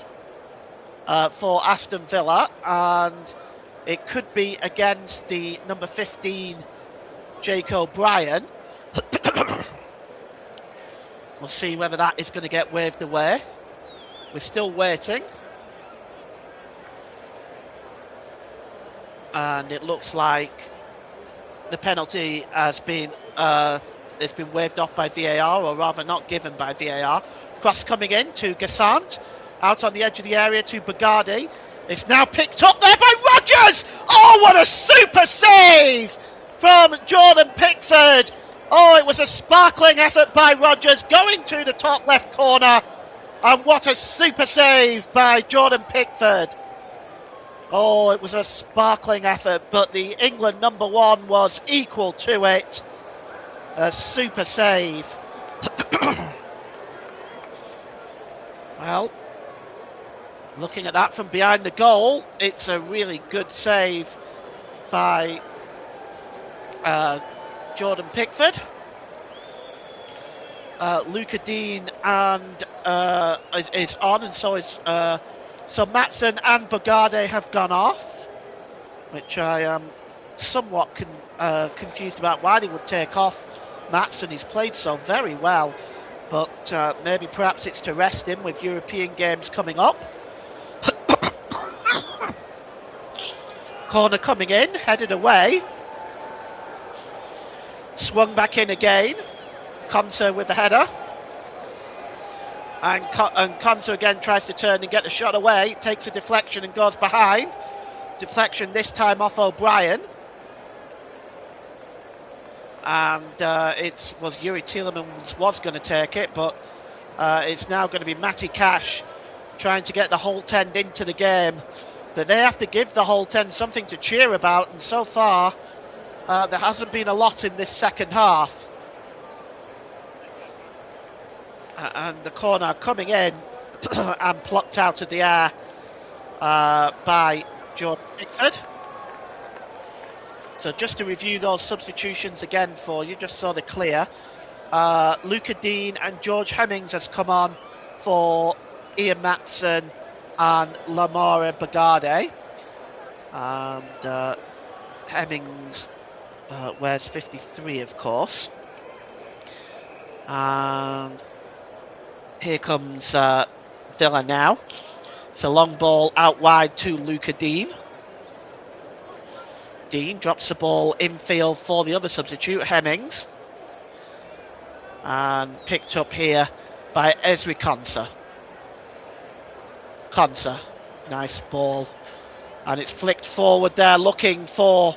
for Aston Villa, and it could be against the number 15 Jake O'Brien. We'll see whether that is going to get waved away. We're still waiting. And it looks like the penalty has been waved off by VAR, or rather not given by VAR. Cross coming in to Gassant. Out on the edge of the area to Bagadi. It's now picked up there by Rodgers! Oh, what a super save from Jordan Pickford! Oh, it was a sparkling effort by Rodgers going to the top left corner. And what a super save by Jordan Pickford. Oh, it was a sparkling effort, but the England number one was equal to it. A super save. Well, looking at that from behind the goal, it's a really good save by Jordan Pickford. Luca Dean and is on, and so is so Matson and Bagade have gone off, which I am somewhat confused about why they would take off Matson. He's played so very well, but maybe perhaps it's to rest him with European games coming up. Corner coming in, headed away. Swung back in again. Konsa with the header. And Konsa again tries to turn and get the shot away. Takes a deflection and goes behind. Deflection this time off O'Brien. And it was Yuri Tielemans was going to take it, but it's now going to be Matty Cash trying to get the Holt End into the game. But they have to give the Holt End something to cheer about, and so far there hasn't been a lot in this second half. And the corner coming in and plucked out of the air by Jordan Pickford. So just to review those substitutions again for you, just so they're clear. Luca Dean and George Hemmings has come on for Ian Matson and Lamara Bagade. And Hemmings wears 53, of course. And Here comes Villa now. It's a long ball out wide to Luca Dean. Dean drops the ball infield for the other substitute, Hemmings. And picked up here by Ezri Konsa. Konsa, nice ball. And it's flicked forward there, looking for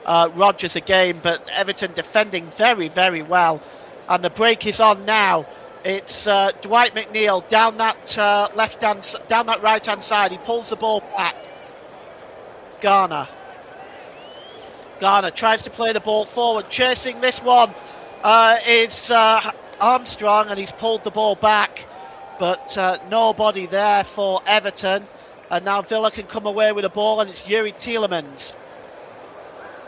Rodgers again, but Everton defending very, very well. And the break is on now. It's Dwight McNeil down that right-hand side. He pulls the ball back. Garner tries to play the ball forward. Chasing this one is Armstrong, and he's pulled the ball back. But nobody there for Everton. And now Villa can come away with the ball, and it's Yuri Tielemans.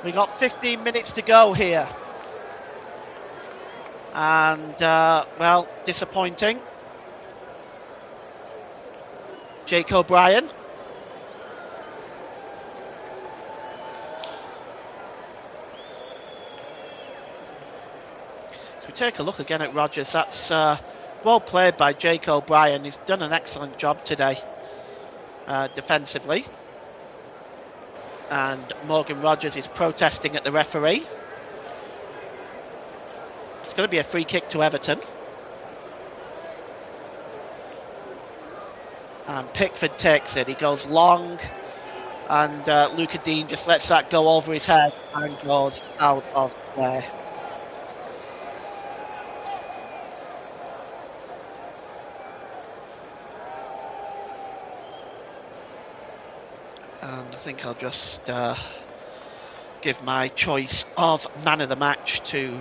We got 15 minutes to go here. And, well, disappointing. Jake O'Brien. So we take a look again at Rodgers. That's well played by Jake O'Brien. He's done an excellent job today, defensively. And Morgan Rodgers is protesting at the referee. It's going to be a free kick to Everton. And Pickford takes it. He goes long, and Luca Dean just lets that go over his head and goes out of play. And I think I'll just give my choice of man of the match to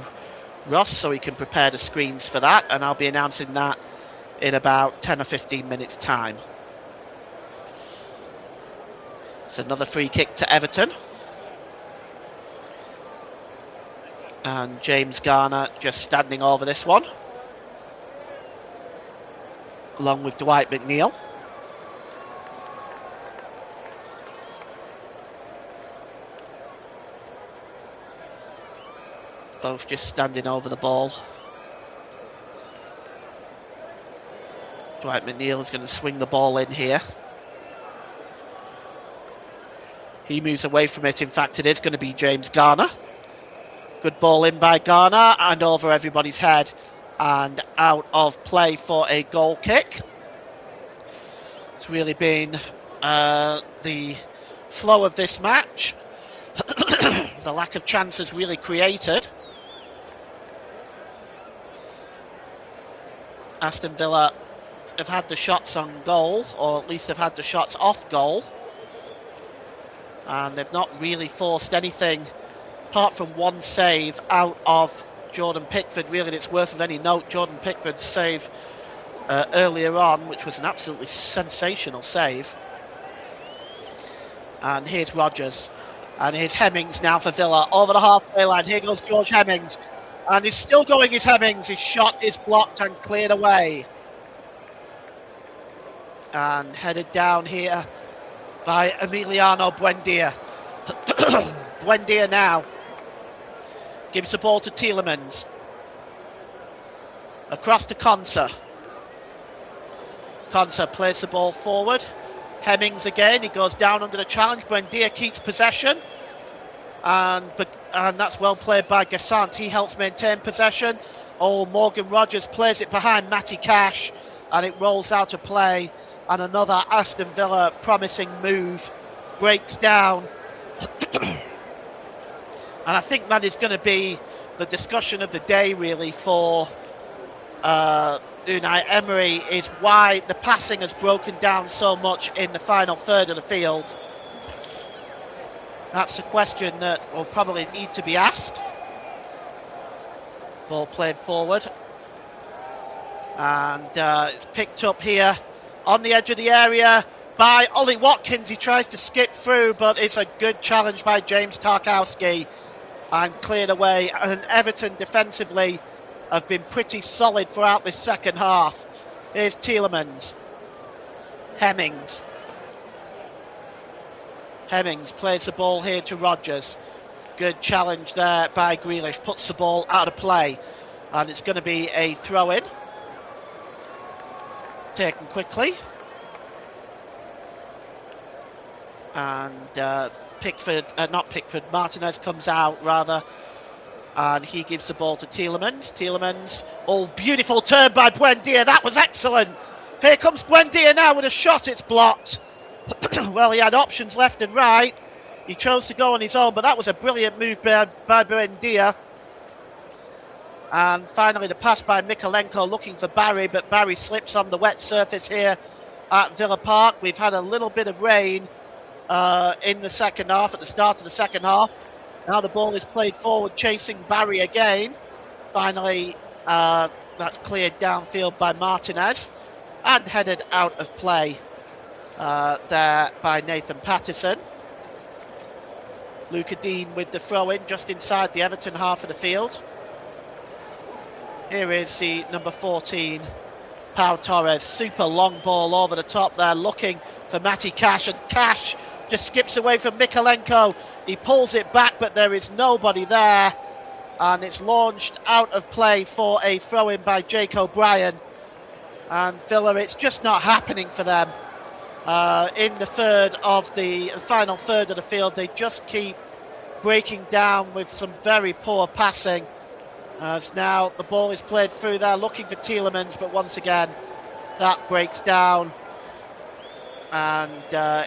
Ross, so he can prepare the screens for that, and I'll be announcing that in about 10 or 15 minutes time. It's another free kick to Everton, and James Garner just standing over this one along with Dwight McNeil. Both just standing over the ball. Dwight McNeil is going to swing the ball in here. He moves away from it. In fact, it is going to be James Garner. Good ball in by Garner and over everybody's head and out of play for a goal kick. It's really been the flow of this match. The lack of chances really created. Aston Villa have had the shots on goal, or at least they've had the shots off goal, and they've not really forced anything apart from one save out of Jordan Pickford. Really, it's worth of any note, Jordan Pickford's save earlier on, which was an absolutely sensational save. And here's Rodgers, and here's Hemmings now for Villa over the halfway line. Here goes George Hemmings. And he's still going his Hemmings. His shot is blocked and cleared away. And headed down here by Emiliano Buendia. Buendia now gives the ball to Tielemans. Across to Konsa. Konsa plays the ball forward. Hemmings again. He goes down under the challenge. Buendia keeps possession. And that's well played by Gassant. He helps maintain possession. Oh, Morgan Rodgers plays it behind Matty Cash, and it rolls out of play. And another Aston Villa promising move breaks down. And I think that is going to be the discussion of the day, really, for Unai Emery, is why the passing has broken down so much in the final third of the field. That's a question that will probably need to be asked. Ball played forward. And it's picked up here on the edge of the area by Ollie Watkins. He tries to skip through, but it's a good challenge by James Tarkowski and cleared away. And Everton defensively have been pretty solid throughout this second half. Here's Tielemans. Hemmings plays the ball here to Rodgers. Good challenge there by Grealish. Puts the ball out of play. And it's going to be a throw-in. taken quickly. And Martinez comes out rather, and he gives the ball to Tielemans. Tielemans, beautiful turn by Buendia, that was excellent. Here comes Buendia now with a shot, it's blocked. Well, he had options left and right. He chose to go on his own, but that was a brilliant move by Buendia. And finally the pass by Mykolenko looking for Barry, but Barry slips on the wet surface here at Villa Park. We've had a little bit of rain in the second half, at the start of the second half. Now the ball is played forward, chasing Barry again. Finally, that's cleared downfield by Martinez and headed out of play there by Nathan Patterson. Luca Dean with the throw-in just inside the Everton half of the field. Here is the number 14, Pau Torres. Super long ball over the top there, looking for Matty Cash, and Cash just skips away from Mykolenko. He pulls it back, but there is nobody there, and it's launched out of play for a throw-in by Jake O'Brien. And Villa, it's just not happening for them. In the final third of the field, they just keep breaking down with some very poor passing. As now the ball is played through there, looking for Tielemans, but once again that breaks down, and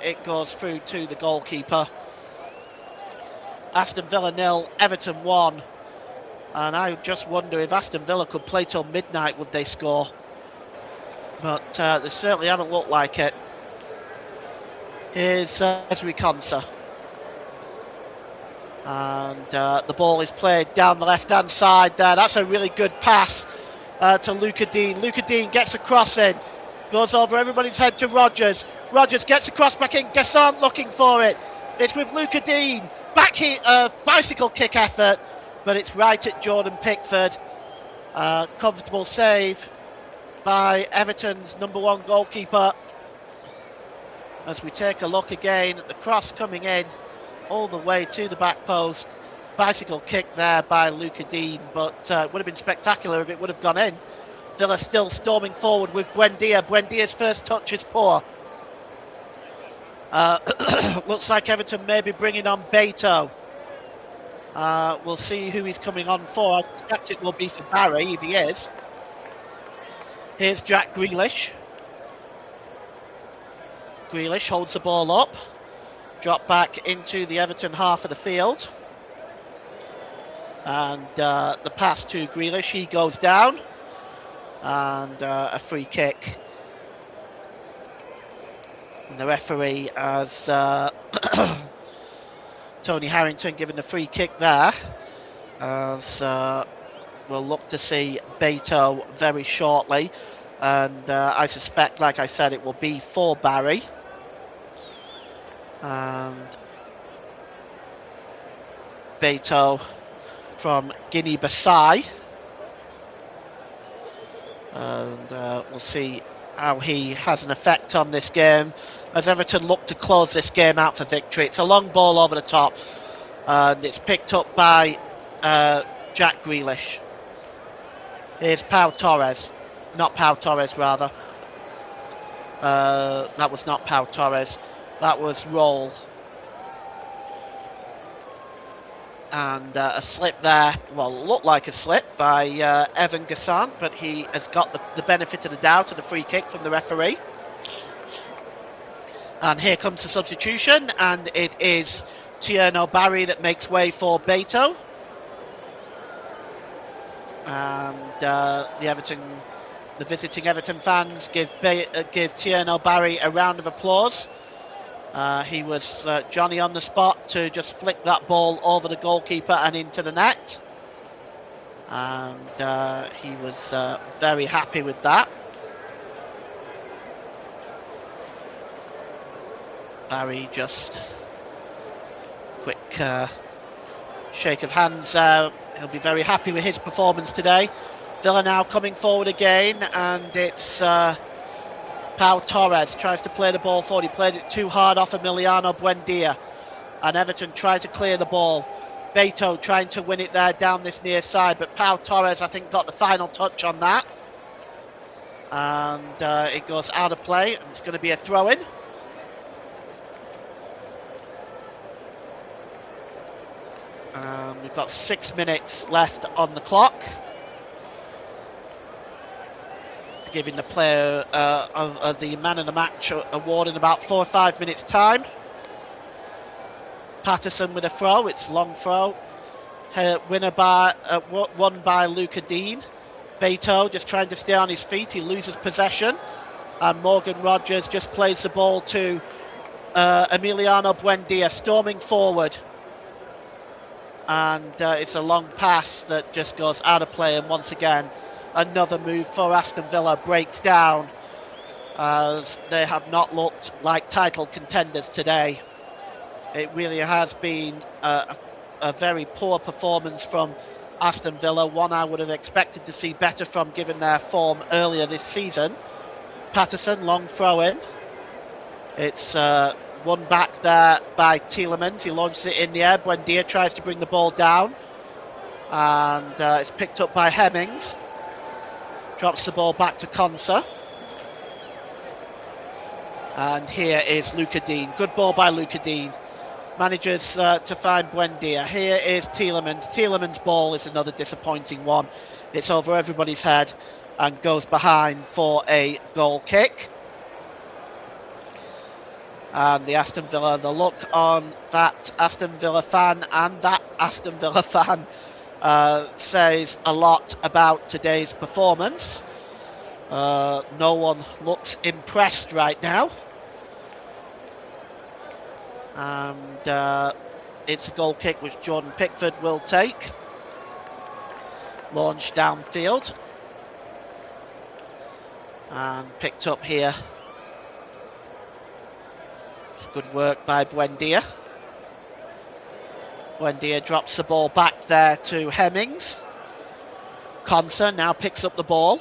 it goes through to the goalkeeper. Aston Villa 0, Everton 1, and I just wonder if Aston Villa could play till midnight, would they score? But they certainly haven't looked like it. Here's Esri Konsa. And the ball is played down the left-hand side there. That's a really good pass to Luca Dean. Luca Dean gets a cross in, goes over everybody's head to Rogers. Rogers gets a cross back in. Gassant looking for it. It's with Luca Dean. Back here, bicycle kick effort, but it's right at Jordan Pickford. Comfortable save by Everton's number 1 goalkeeper. As we take a look again at the cross coming in all the way to the back post. Bicycle kick there by Luca Dean, but it would have been spectacular if it would have gone in. Villa still storming forward with Buendia. Buendia's first touch is poor. Looks like Everton may be bringing on Beto. We'll see who he's coming on for. I expect it will be for Barry, if he is. Here's Jack Grealish. Grealish holds the ball up. Drop back into the Everton half of the field. And the pass to Grealish, he goes down. And a free kick. And the referee has Tony Harrington given the free kick there. As we'll look to see Beto very shortly. And I suspect, like I said, it will be for Barry. And Beto from Guinea-Bissau, and we'll see how he has an effect on this game as Everton look to close this game out for victory. It's a long ball over the top, and it's picked up by Jack Grealish. Here's Pau Torres, not Pau Torres rather. That was not Pau Torres. That was Roll. And a slip there, well, looked like a slip by Evan Gassant, but he has got the benefit of the doubt of the free kick from the referee. And here comes the substitution, and it is Tierno Barry that makes way for Beto. And the visiting Everton fans give Tierno Barry a round of applause. He was Johnny on the spot to just flick that ball over the goalkeeper and into the net. And he was very happy with that. Barry just quick shake of hands. He'll be very happy with his performance today. Villa now coming forward again, and it's Pau Torres tries to play the ball forward. He played it too hard off Emiliano Buendia, and Everton try to clear the ball. Beto trying to win it there down this near side, but Pau Torres, I think, got the final touch on that. And it goes out of play, and it's going to be a throw-in. We've got 6 minutes left on the clock, giving the player of the man of the match award in about 4 or 5 minutes' time. Patterson with a throw. It's long throw. Won by Luca Dean. Beto just trying to stay on his feet. He loses possession, and Morgan Rogers just plays the ball to Emiliano Buendia, storming forward. And it's a long pass that just goes out of play, and once again another move for Aston Villa breaks down, as they have not looked like title contenders today. It really has been a very poor performance from Aston Villa, one I would have expected to see better from given their form earlier this season. Patterson, long throw in. It's won back there by Tielemans. He launches it in the air. Buendia tries to bring the ball down, and it's picked up by Hemmings. Drops the ball back to Konsa. And here is Luca Dean. Good ball by Luca Dean. Manages to find Buendia. Here is Tielemans. Tielemans' ball is another disappointing one. It's over everybody's head and goes behind for a goal kick. And the Aston Villa, the look on that Aston Villa fan and that Aston Villa fan says a lot about today's performance. No one looks impressed right now. And it's a goal kick which Jordan Pickford will take. Launched downfield. And picked up here. It's good work by Buendia. Buendia drops the ball back there to Hemmings. Konsa now picks up the ball.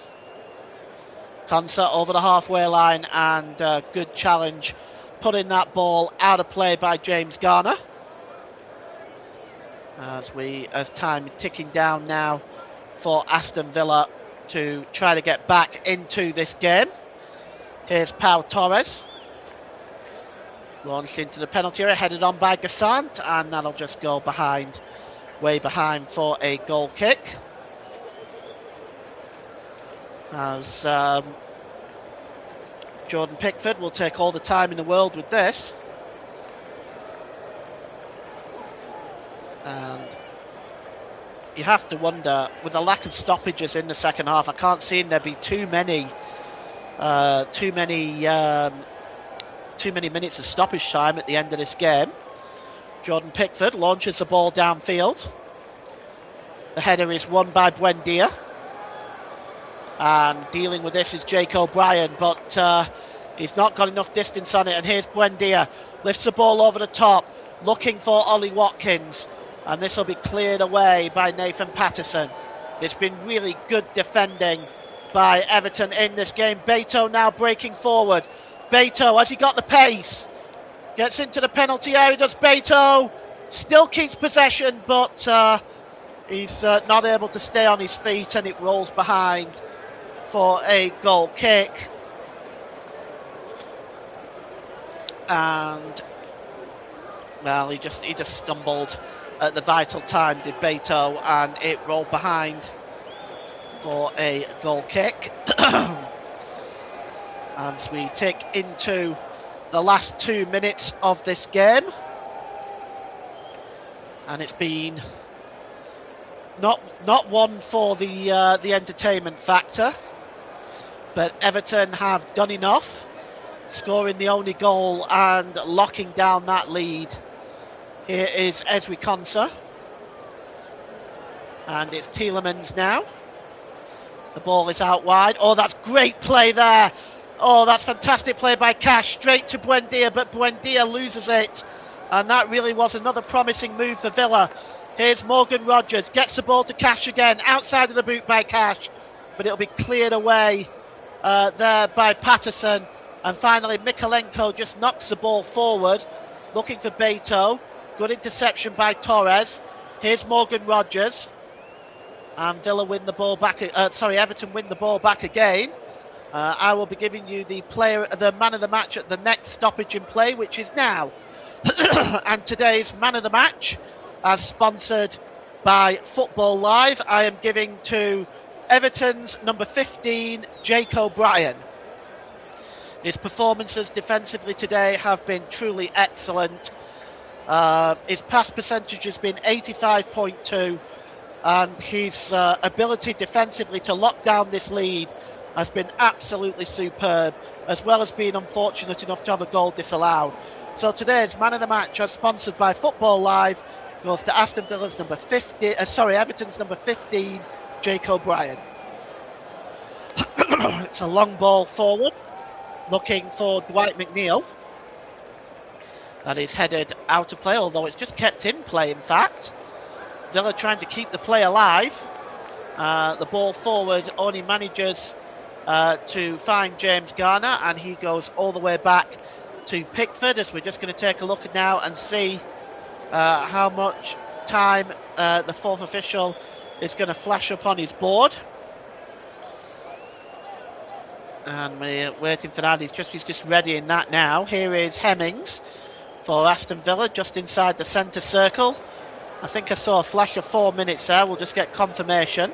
Konsa over the halfway line, and good challenge, putting that ball out of play by James Garner. As time ticking down now for Aston Villa to try to get back into this game. Here's Pau Torres. Launched into the penalty area, headed on by Gassant, and that'll just go behind, way behind for a goal kick. As Jordan Pickford will take all the time in the world with this. And you have to wonder, with the lack of stoppages in the second half, I can't see there be too many minutes of stoppage time at the end of this game. Jordan Pickford launches the ball downfield. The header is won by Buendia. And dealing with this is Jake O'Brien, but he's not got enough distance on it. And here's Buendia, lifts the ball over the top, looking for Ollie Watkins. And this will be cleared away by Nathan Patterson. It's been really good defending by Everton in this game. Beto now breaking forward. Beto, has he got the pace? Gets into the penalty area, does Beto. Still keeps possession, but he's not able to stay on his feet, and it rolls behind for a goal kick. And well, he just stumbled at the vital time, did Beto, and it rolled behind for a goal kick. As we tick into the last 2 minutes of this game, and it's been not one for the entertainment factor, but Everton have done enough, scoring the only goal and locking down that lead. Here is Ezri Konsa, and it's Tielemans now. The ball is out wide. Oh, that's great play there. Oh, that's fantastic play by Cash, straight to Buendia, but Buendia loses it. And that really was another promising move for Villa. Here's Morgan Rogers, gets the ball to Cash again, outside of the boot by Cash, but it'll be cleared away there by Patterson. And finally, Mikalenko just knocks the ball forward, looking for Beto. Good interception by Torres. Here's Morgan Rogers. And Villa win the ball back, Everton win the ball back again. I will be giving you the man of the match at the next stoppage in play, which is now. And today's man of the match, as sponsored by Football Live, I am giving to Everton's number 15, Jake O'Brien. His performances defensively today have been truly excellent. His pass percentage has been 85.2, and his ability defensively to lock down this lead has been absolutely superb, as well as being unfortunate enough to have a goal disallowed. So today's man of the match, as sponsored by Football Live, goes to Everton's number 15, Jake O'Brien. It's a long ball forward, looking for Dwight McNeil. That is headed out of play, although it's just kept in play, in fact. Villa trying to keep the play alive. The ball forward only manages to find James Garner, and he goes all the way back to Pickford, as we're just going to take a look now and see how much time the fourth official is going to flash up on his board. And we're waiting for that. He's just readying that now. Here is Hemmings for Aston Villa, just inside the centre circle. I think I saw a flash of 4 minutes there. We'll just get confirmation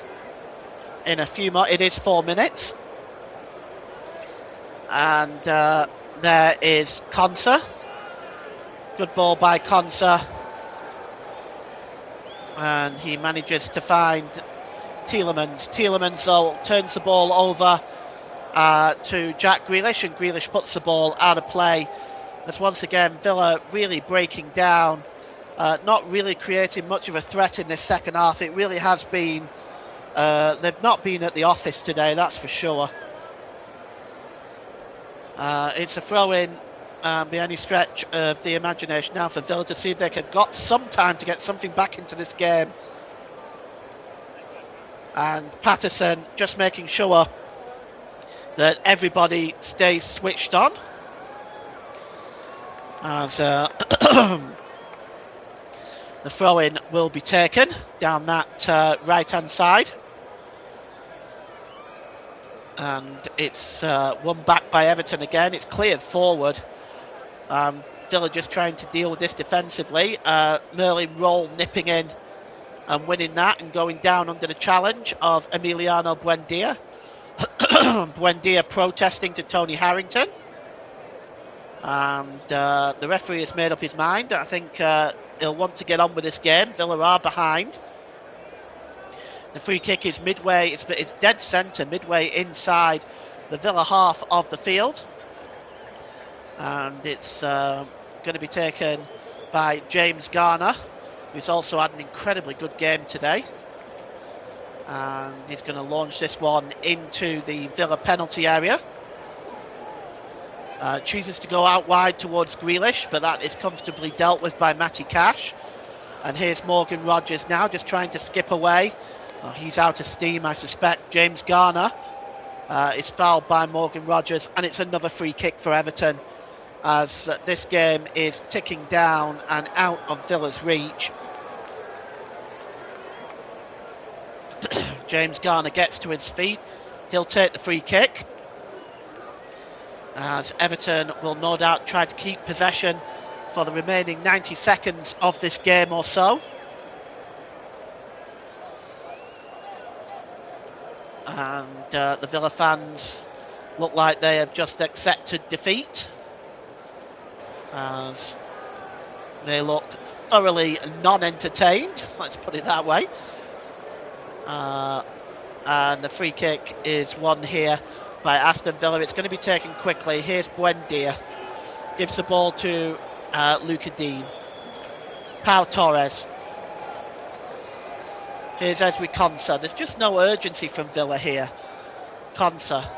in a few more. It is 4 minutes. And there is Konsa. Good ball by Konsa. And he manages to find Tielemans. Tielemans turns the ball over to Jack Grealish, and Grealish puts the ball out of play. As once again, Villa really breaking down, not really creating much of a threat in this second half. It really has been, they've not been at the office today, that's for sure. It's a throw-in by any stretch of the imagination now for Villa to see if they can got some time to get something back into this game. And Patterson just making sure that everybody stays switched on, as the throw-in will be taken down that right-hand side. And it's won back by Everton again. It's cleared forward. Villa just trying to deal with this defensively. Merlin Roll nipping in and winning that and going down under the challenge of Emiliano Buendia. Buendia protesting to Tony Harrington. And the referee has made up his mind. I think he'll want to get on with this game. Villa are behind. The free kick is midway, it's dead centre, midway inside the Villa half of the field. And it's going to be taken by James Garner, who's also had an incredibly good game today. And he's going to launch this one into the Villa penalty area. Chooses to go out wide towards Grealish, but that is comfortably dealt with by Matty Cash. And here's Morgan Rogers now, just trying to skip away. Oh, he's out of steam, I suspect. James Garner is fouled by Morgan Rogers, and it's another free kick for Everton, as this game is ticking down and out of Villa's reach. James Garner gets to his feet. He'll take the free kick, as Everton will no doubt try to keep possession for the remaining 90 seconds of this game or so. And the Villa fans look like they have just accepted defeat, as they look thoroughly non-entertained, let's put it that way. And the free kick is won here by Aston Villa. It's going to be taken quickly. Here's Buendia. Gives the ball to Luca Dean. Pau Torres. Here's Ezri Konsa. There's just no urgency from Villa here. Konsa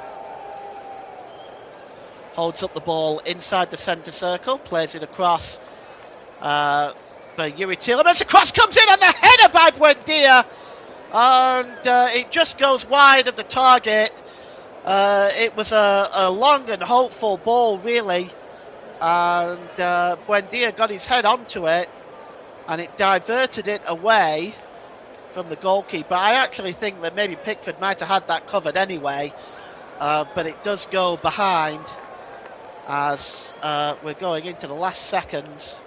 holds up the ball inside the centre circle, plays it across by Yuri Tielemans. The cross comes in and the header by Buendia. And it just goes wide of the target. It was a long and hopeful ball, really. And Buendia got his head onto it, and it diverted it away from the goalkeeper. I actually think that maybe Pickford might have had that covered anyway. but it does go behind as we're going into the last seconds.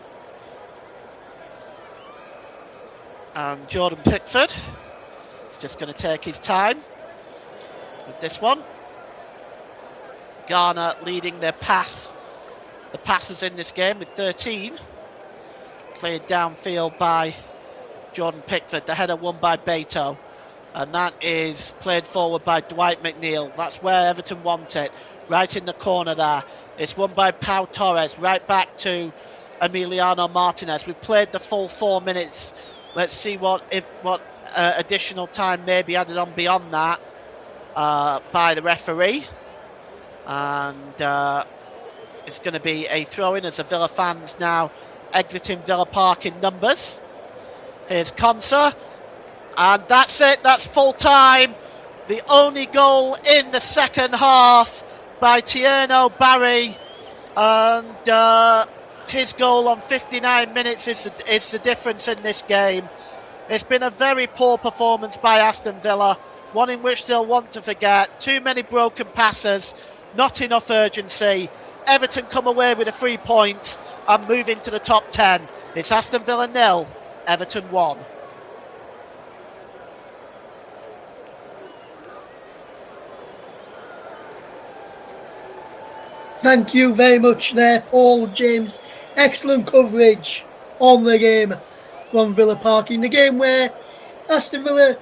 And Jordan Pickford is just going to take his time with this one. Ghana leading the passes in this game with 13. Cleared downfield by Jordan Pickford. The header won by Beto. And that is played forward by Dwight McNeil. That's where Everton want it. Right in the corner there. It's won by Pau Torres. Right back to Emiliano Martinez. We've played the full 4 minutes. Let's see what additional time may be added on beyond that by the referee. And it's going to be a throw-in as the Villa fans now exiting Villa Park in numbers. Here's Konsa. And that's it. That's full time. The only goal in the second half by Tierno Barry. And his goal on 59 minutes is the difference in this game. It's been a very poor performance by Aston Villa. One in which they'll want to forget. Too many broken passes. Not enough urgency. Everton come away with a 3 points and move into the top 10. It's Aston Villa 0, Everton 1. Thank you very much there, Paul James. Excellent coverage on the game from Villa Park. In the game where Aston Villa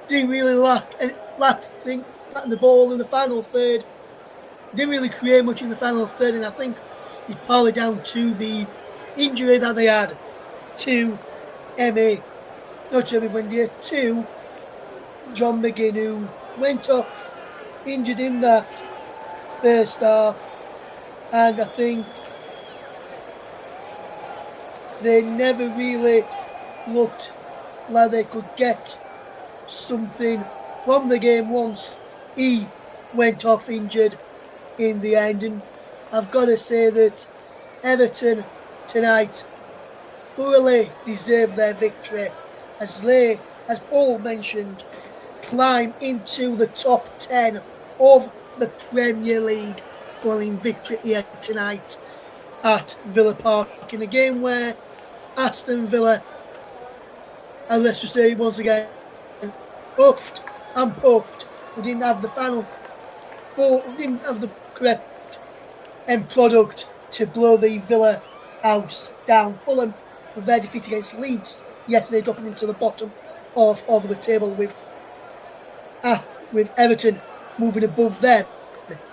didn't really lack the ball in the final third. Didn't really create much in the final third, and I think it's partly down to the injury that they had to to John McGinn, who went off injured in that first half. And I think they never really looked like they could get something from the game once he went off injured in the end. And I've got to say that Everton tonight thoroughly deserved their victory as they, as Paul mentioned, climb into the top 10 of the Premier League following victory here tonight at Villa Park in a game where Aston Villa, and let's just say once again, puffed and puffed. We didn't have the final ball, we didn't have the correct end product to blow the Villa house down. Fulham with their defeat against Leeds yesterday, dropping into the bottom of the table with Everton moving above them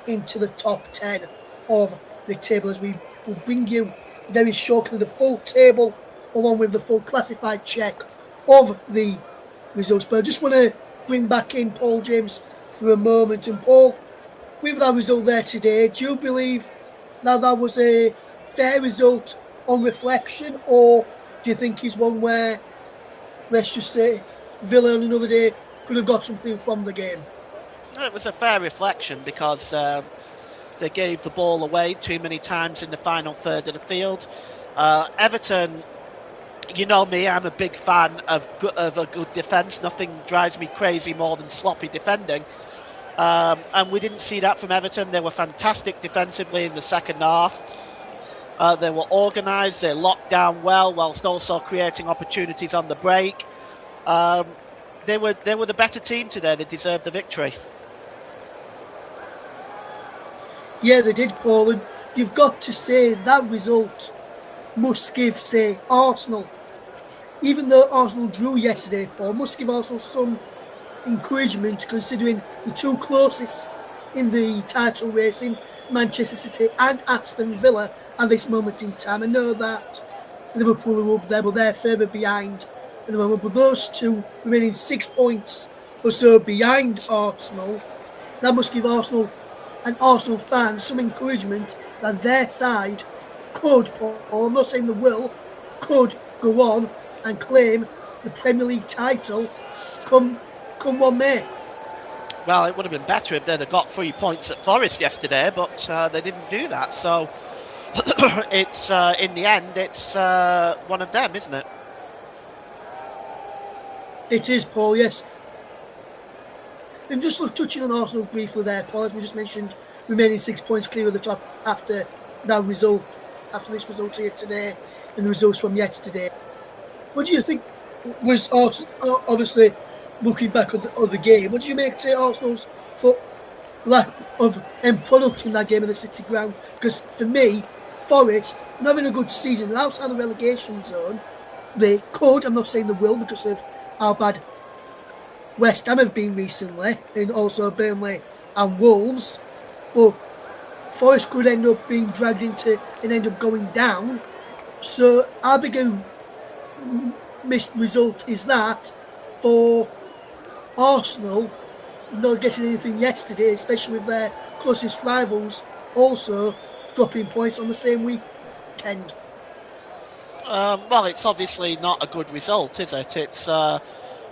into the top 10 of the table, as we will bring you very shortly the full table along with the full classified check of the results. But I just want to bring back in Paul James for a moment. And Paul, with that result there today, do you believe that was a fair result on reflection, or do you think it's one where, let's just say, Villa on another day could have got something from the game? It was a fair reflection because they gave the ball away too many times in the final third of the field. Everton, you know me, I'm a big fan of a good defence. Nothing drives me crazy more than sloppy defending. And we didn't see that from Everton. They were fantastic defensively in the second half. They were organised, they locked down well, whilst also creating opportunities on the break. They were the better team today. They deserved the victory. Yeah, they did, Paul, and you've got to say that result must give, say, Arsenal, even though Arsenal drew yesterday, Paul, must give Arsenal some encouragement, considering the two closest in the title race in Manchester City and Aston Villa at this moment in time. I know that Liverpool are up there, but they're further behind at the moment. But those two remaining 6 points or so behind Arsenal, that must give Arsenal and Arsenal fans some encouragement that their side could, Paul, I'm not saying they will, could go on and claim the Premier League title come what may. Well, it would have been better if they'd have got 3 points at Forest yesterday, but they didn't do that. So it's in the end, it's one of them, isn't it? It is, Paul, yes. And just touching on Arsenal briefly there, Paul, as we just mentioned, remaining 6 points clear of the top after that result, after this result here today, and the results from yesterday. What do you think was Arsenal, obviously looking back on the game, what do you make to Arsenal's lack of end product in that game in the City ground? Because for me, Forest, not having a good season, they're outside the relegation zone. They could, I'm not saying they will because of how bad West Ham have been recently, and also Burnley and Wolves, but Forest could end up being dragged into and end up going down. So how big a missed result is that for Arsenal not getting anything yesterday, especially with their closest rivals also dropping points on the same weekend? Well, it's obviously not a good result, is it?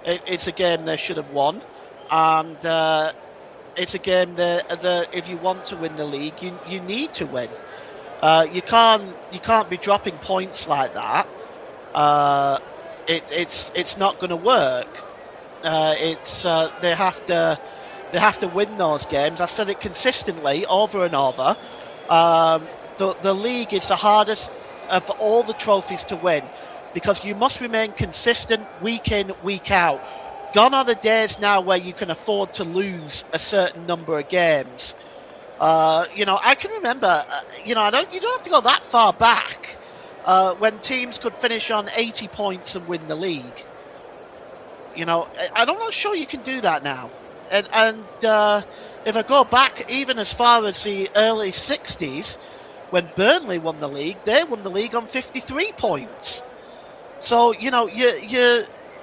It's a game they should have won, and it's a game that if you want to win the league, you need to win. You can't be dropping points like that. It's not going to work. They have to win those games. I said it consistently over and over. The league is the hardest of all the trophies to win because you must remain consistent week in, week out. Gone are the days now where you can afford to lose a certain number of games. I can remember. You don't have to go that far back when teams could finish on 80 points and win the league. I'm not sure you can do that now. And if I go back even as far as the early 60s, when Burnley won the league, they won the league on 53 points. So,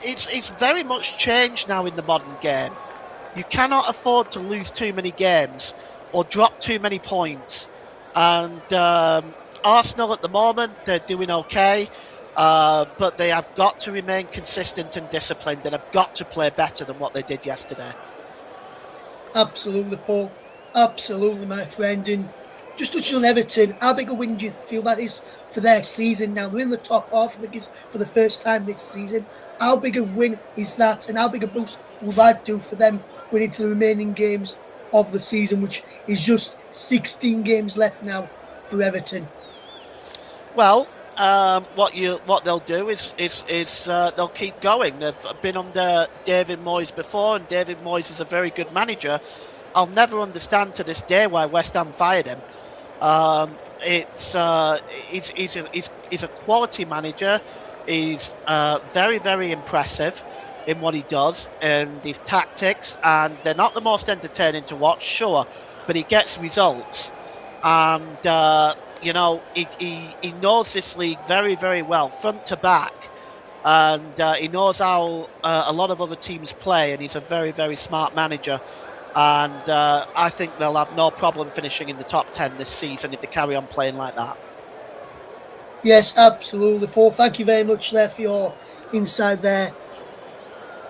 it's very much changed now in the modern game. You cannot afford to lose too many games or drop too many points. And Arsenal at the moment, they're doing okay. But they have got to remain consistent and disciplined and have got to play better than what they did yesterday. Absolutely, Paul. Absolutely, my friend. And just touching on Everton, how big a win do you feel that is for their season now? They're in the top half, I think it's for the first time this season. How big a win is that, and how big a boost will that do for them going into the remaining games of the season, which is just 16 games left now for Everton? Well, what they'll do is they'll keep going. They've been under David Moyes before, and David Moyes is a very good manager. I'll never understand to this day why West Ham fired him. He's a quality manager. He's very, very impressive in what he does and his tactics, and they're not the most entertaining to watch, sure, but he gets results. And he knows this league very, very well, front to back, and he knows how a lot of other teams play, and he's a very, very smart manager. And I think they'll have no problem finishing in the top 10 this season if they carry on playing like that. Yes, absolutely, Paul. Thank you very much there for your insight there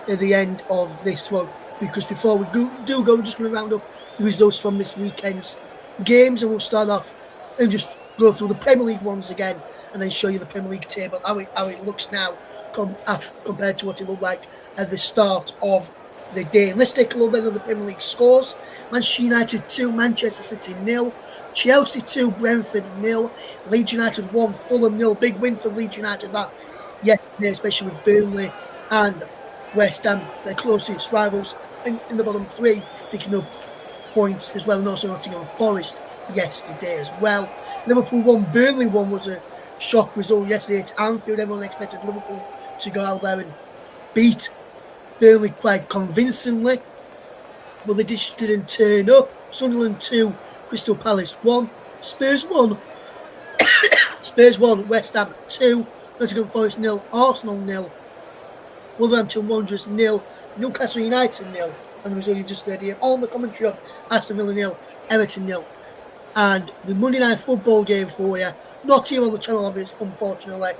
at the end of this one. Because before we do go, we're just going to round up the results from this weekend's games, and we'll start off and just go through the Premier League ones again, and then show you the Premier League table, how it looks now compared to what it looked like at the start of the day. Let's take a little bit of the Premier League scores. Manchester United 2, Manchester City 0, Chelsea 2, Brentford 0, Leeds United 1, Fulham 0. Big win for Leeds United that yesterday, especially with Burnley and West Ham, their closest rivals in the bottom three, picking up points as well, and also Nottingham Forest yesterday as well. Liverpool 1, Burnley 1 was a shock result yesterday at Anfield. Everyone expected Liverpool to go out there and beat Burnley quite convincingly, but they just didn't turn up. Sunderland 2, Crystal Palace 1, Spurs 1, Spurs 1, West Ham 2, Nottingham Forest 0, Arsenal 0, Wolverhampton Wanderers 0, Newcastle United 0, and the result you just heard here on the commentary of Aston Villa 0, Everton 0. And the Monday Night Football game for you, not here on the channel of it, unfortunately,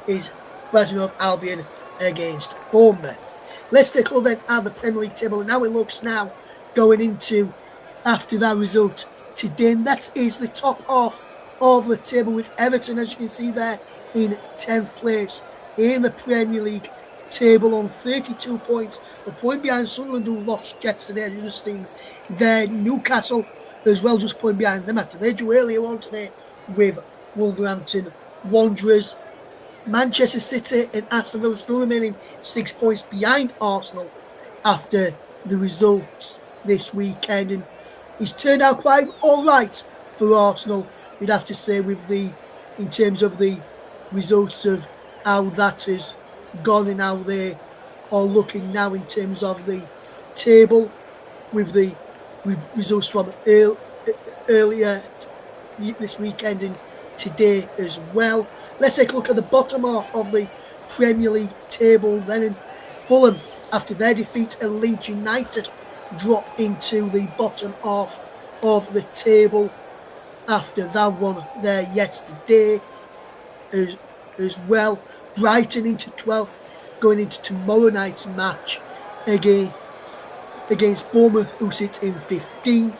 is Brighton of Albion against Bournemouth. Let's take a look then at the Premier League table and how it looks now going into after that result today. And that is the top half of the table with Everton, as you can see there, in 10th place in the Premier League table on 32 points. A point behind Sunderland, who lost yesterday, as you've just seen there. Newcastle as well, just point behind them after they drew earlier on today with Wolverhampton Wanderers. Manchester City and Aston Villa still remaining 6 points behind Arsenal after the results this weekend, and it's turned out quite all right for Arsenal, we'd have to say, in terms of the results of how that has gone and how they are looking now in terms of the table, with the results from earlier this weekend and today as well. Let's take a look at the bottom half of the Premier League table then, and Fulham, after their defeat at Leeds United, drop into the bottom half of the table after that one there yesterday as well. Brighton into 12th, going into tomorrow night's match against Bournemouth, who sit in 15th.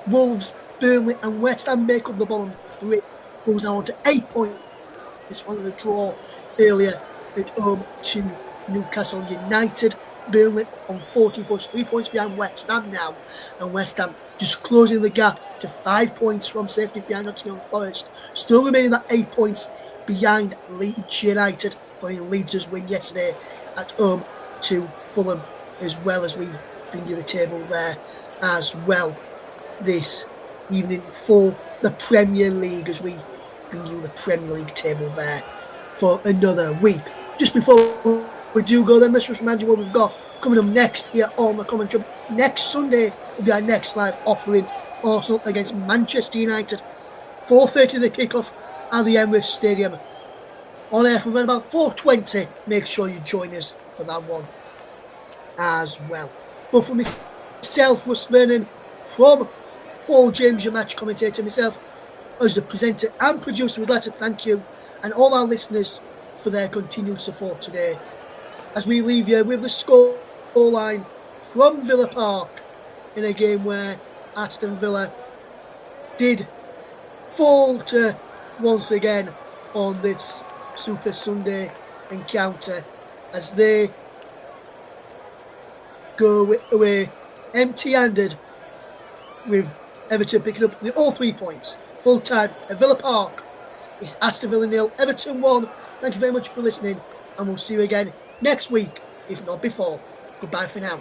Wolves, Burnley and West Ham make up the bottom three. Wolves now on to 8 points following the draw earlier at home to Newcastle United. Burnley on 14 points, 3 points behind West Ham now, and West Ham just closing the gap to 5 points from safety behind Nottingham Forest, still remaining at 8 points behind Leeds United, following Leeds' win yesterday at home to Fulham, as well as we bring you the table there as well this evening for the Premier League, as we bring you the Premier League table there for another week. Just before we do go then, let's just remind you what we've got coming up next here on the commentary. Next Sunday will be our next live offering, Arsenal against Manchester United, 4:30 the kickoff at the Emirates Stadium. On air from about 4:20. Make sure you join us for that one as well. But for myself, Russ Vernon, from Paul James, your match commentator, myself as the presenter and producer, we'd like to thank you and all our listeners for their continued support today, as we leave you with the scoreline from Villa Park in a game where Aston Villa did falter once again on this Super Sunday encounter, as they go away empty-handed, with Everton picking up all 3 points. Full time at Villa Park, it's Aston Villa 0, Everton 1. Thank you very much for listening, and we'll see you again next week, if not before. Goodbye for now.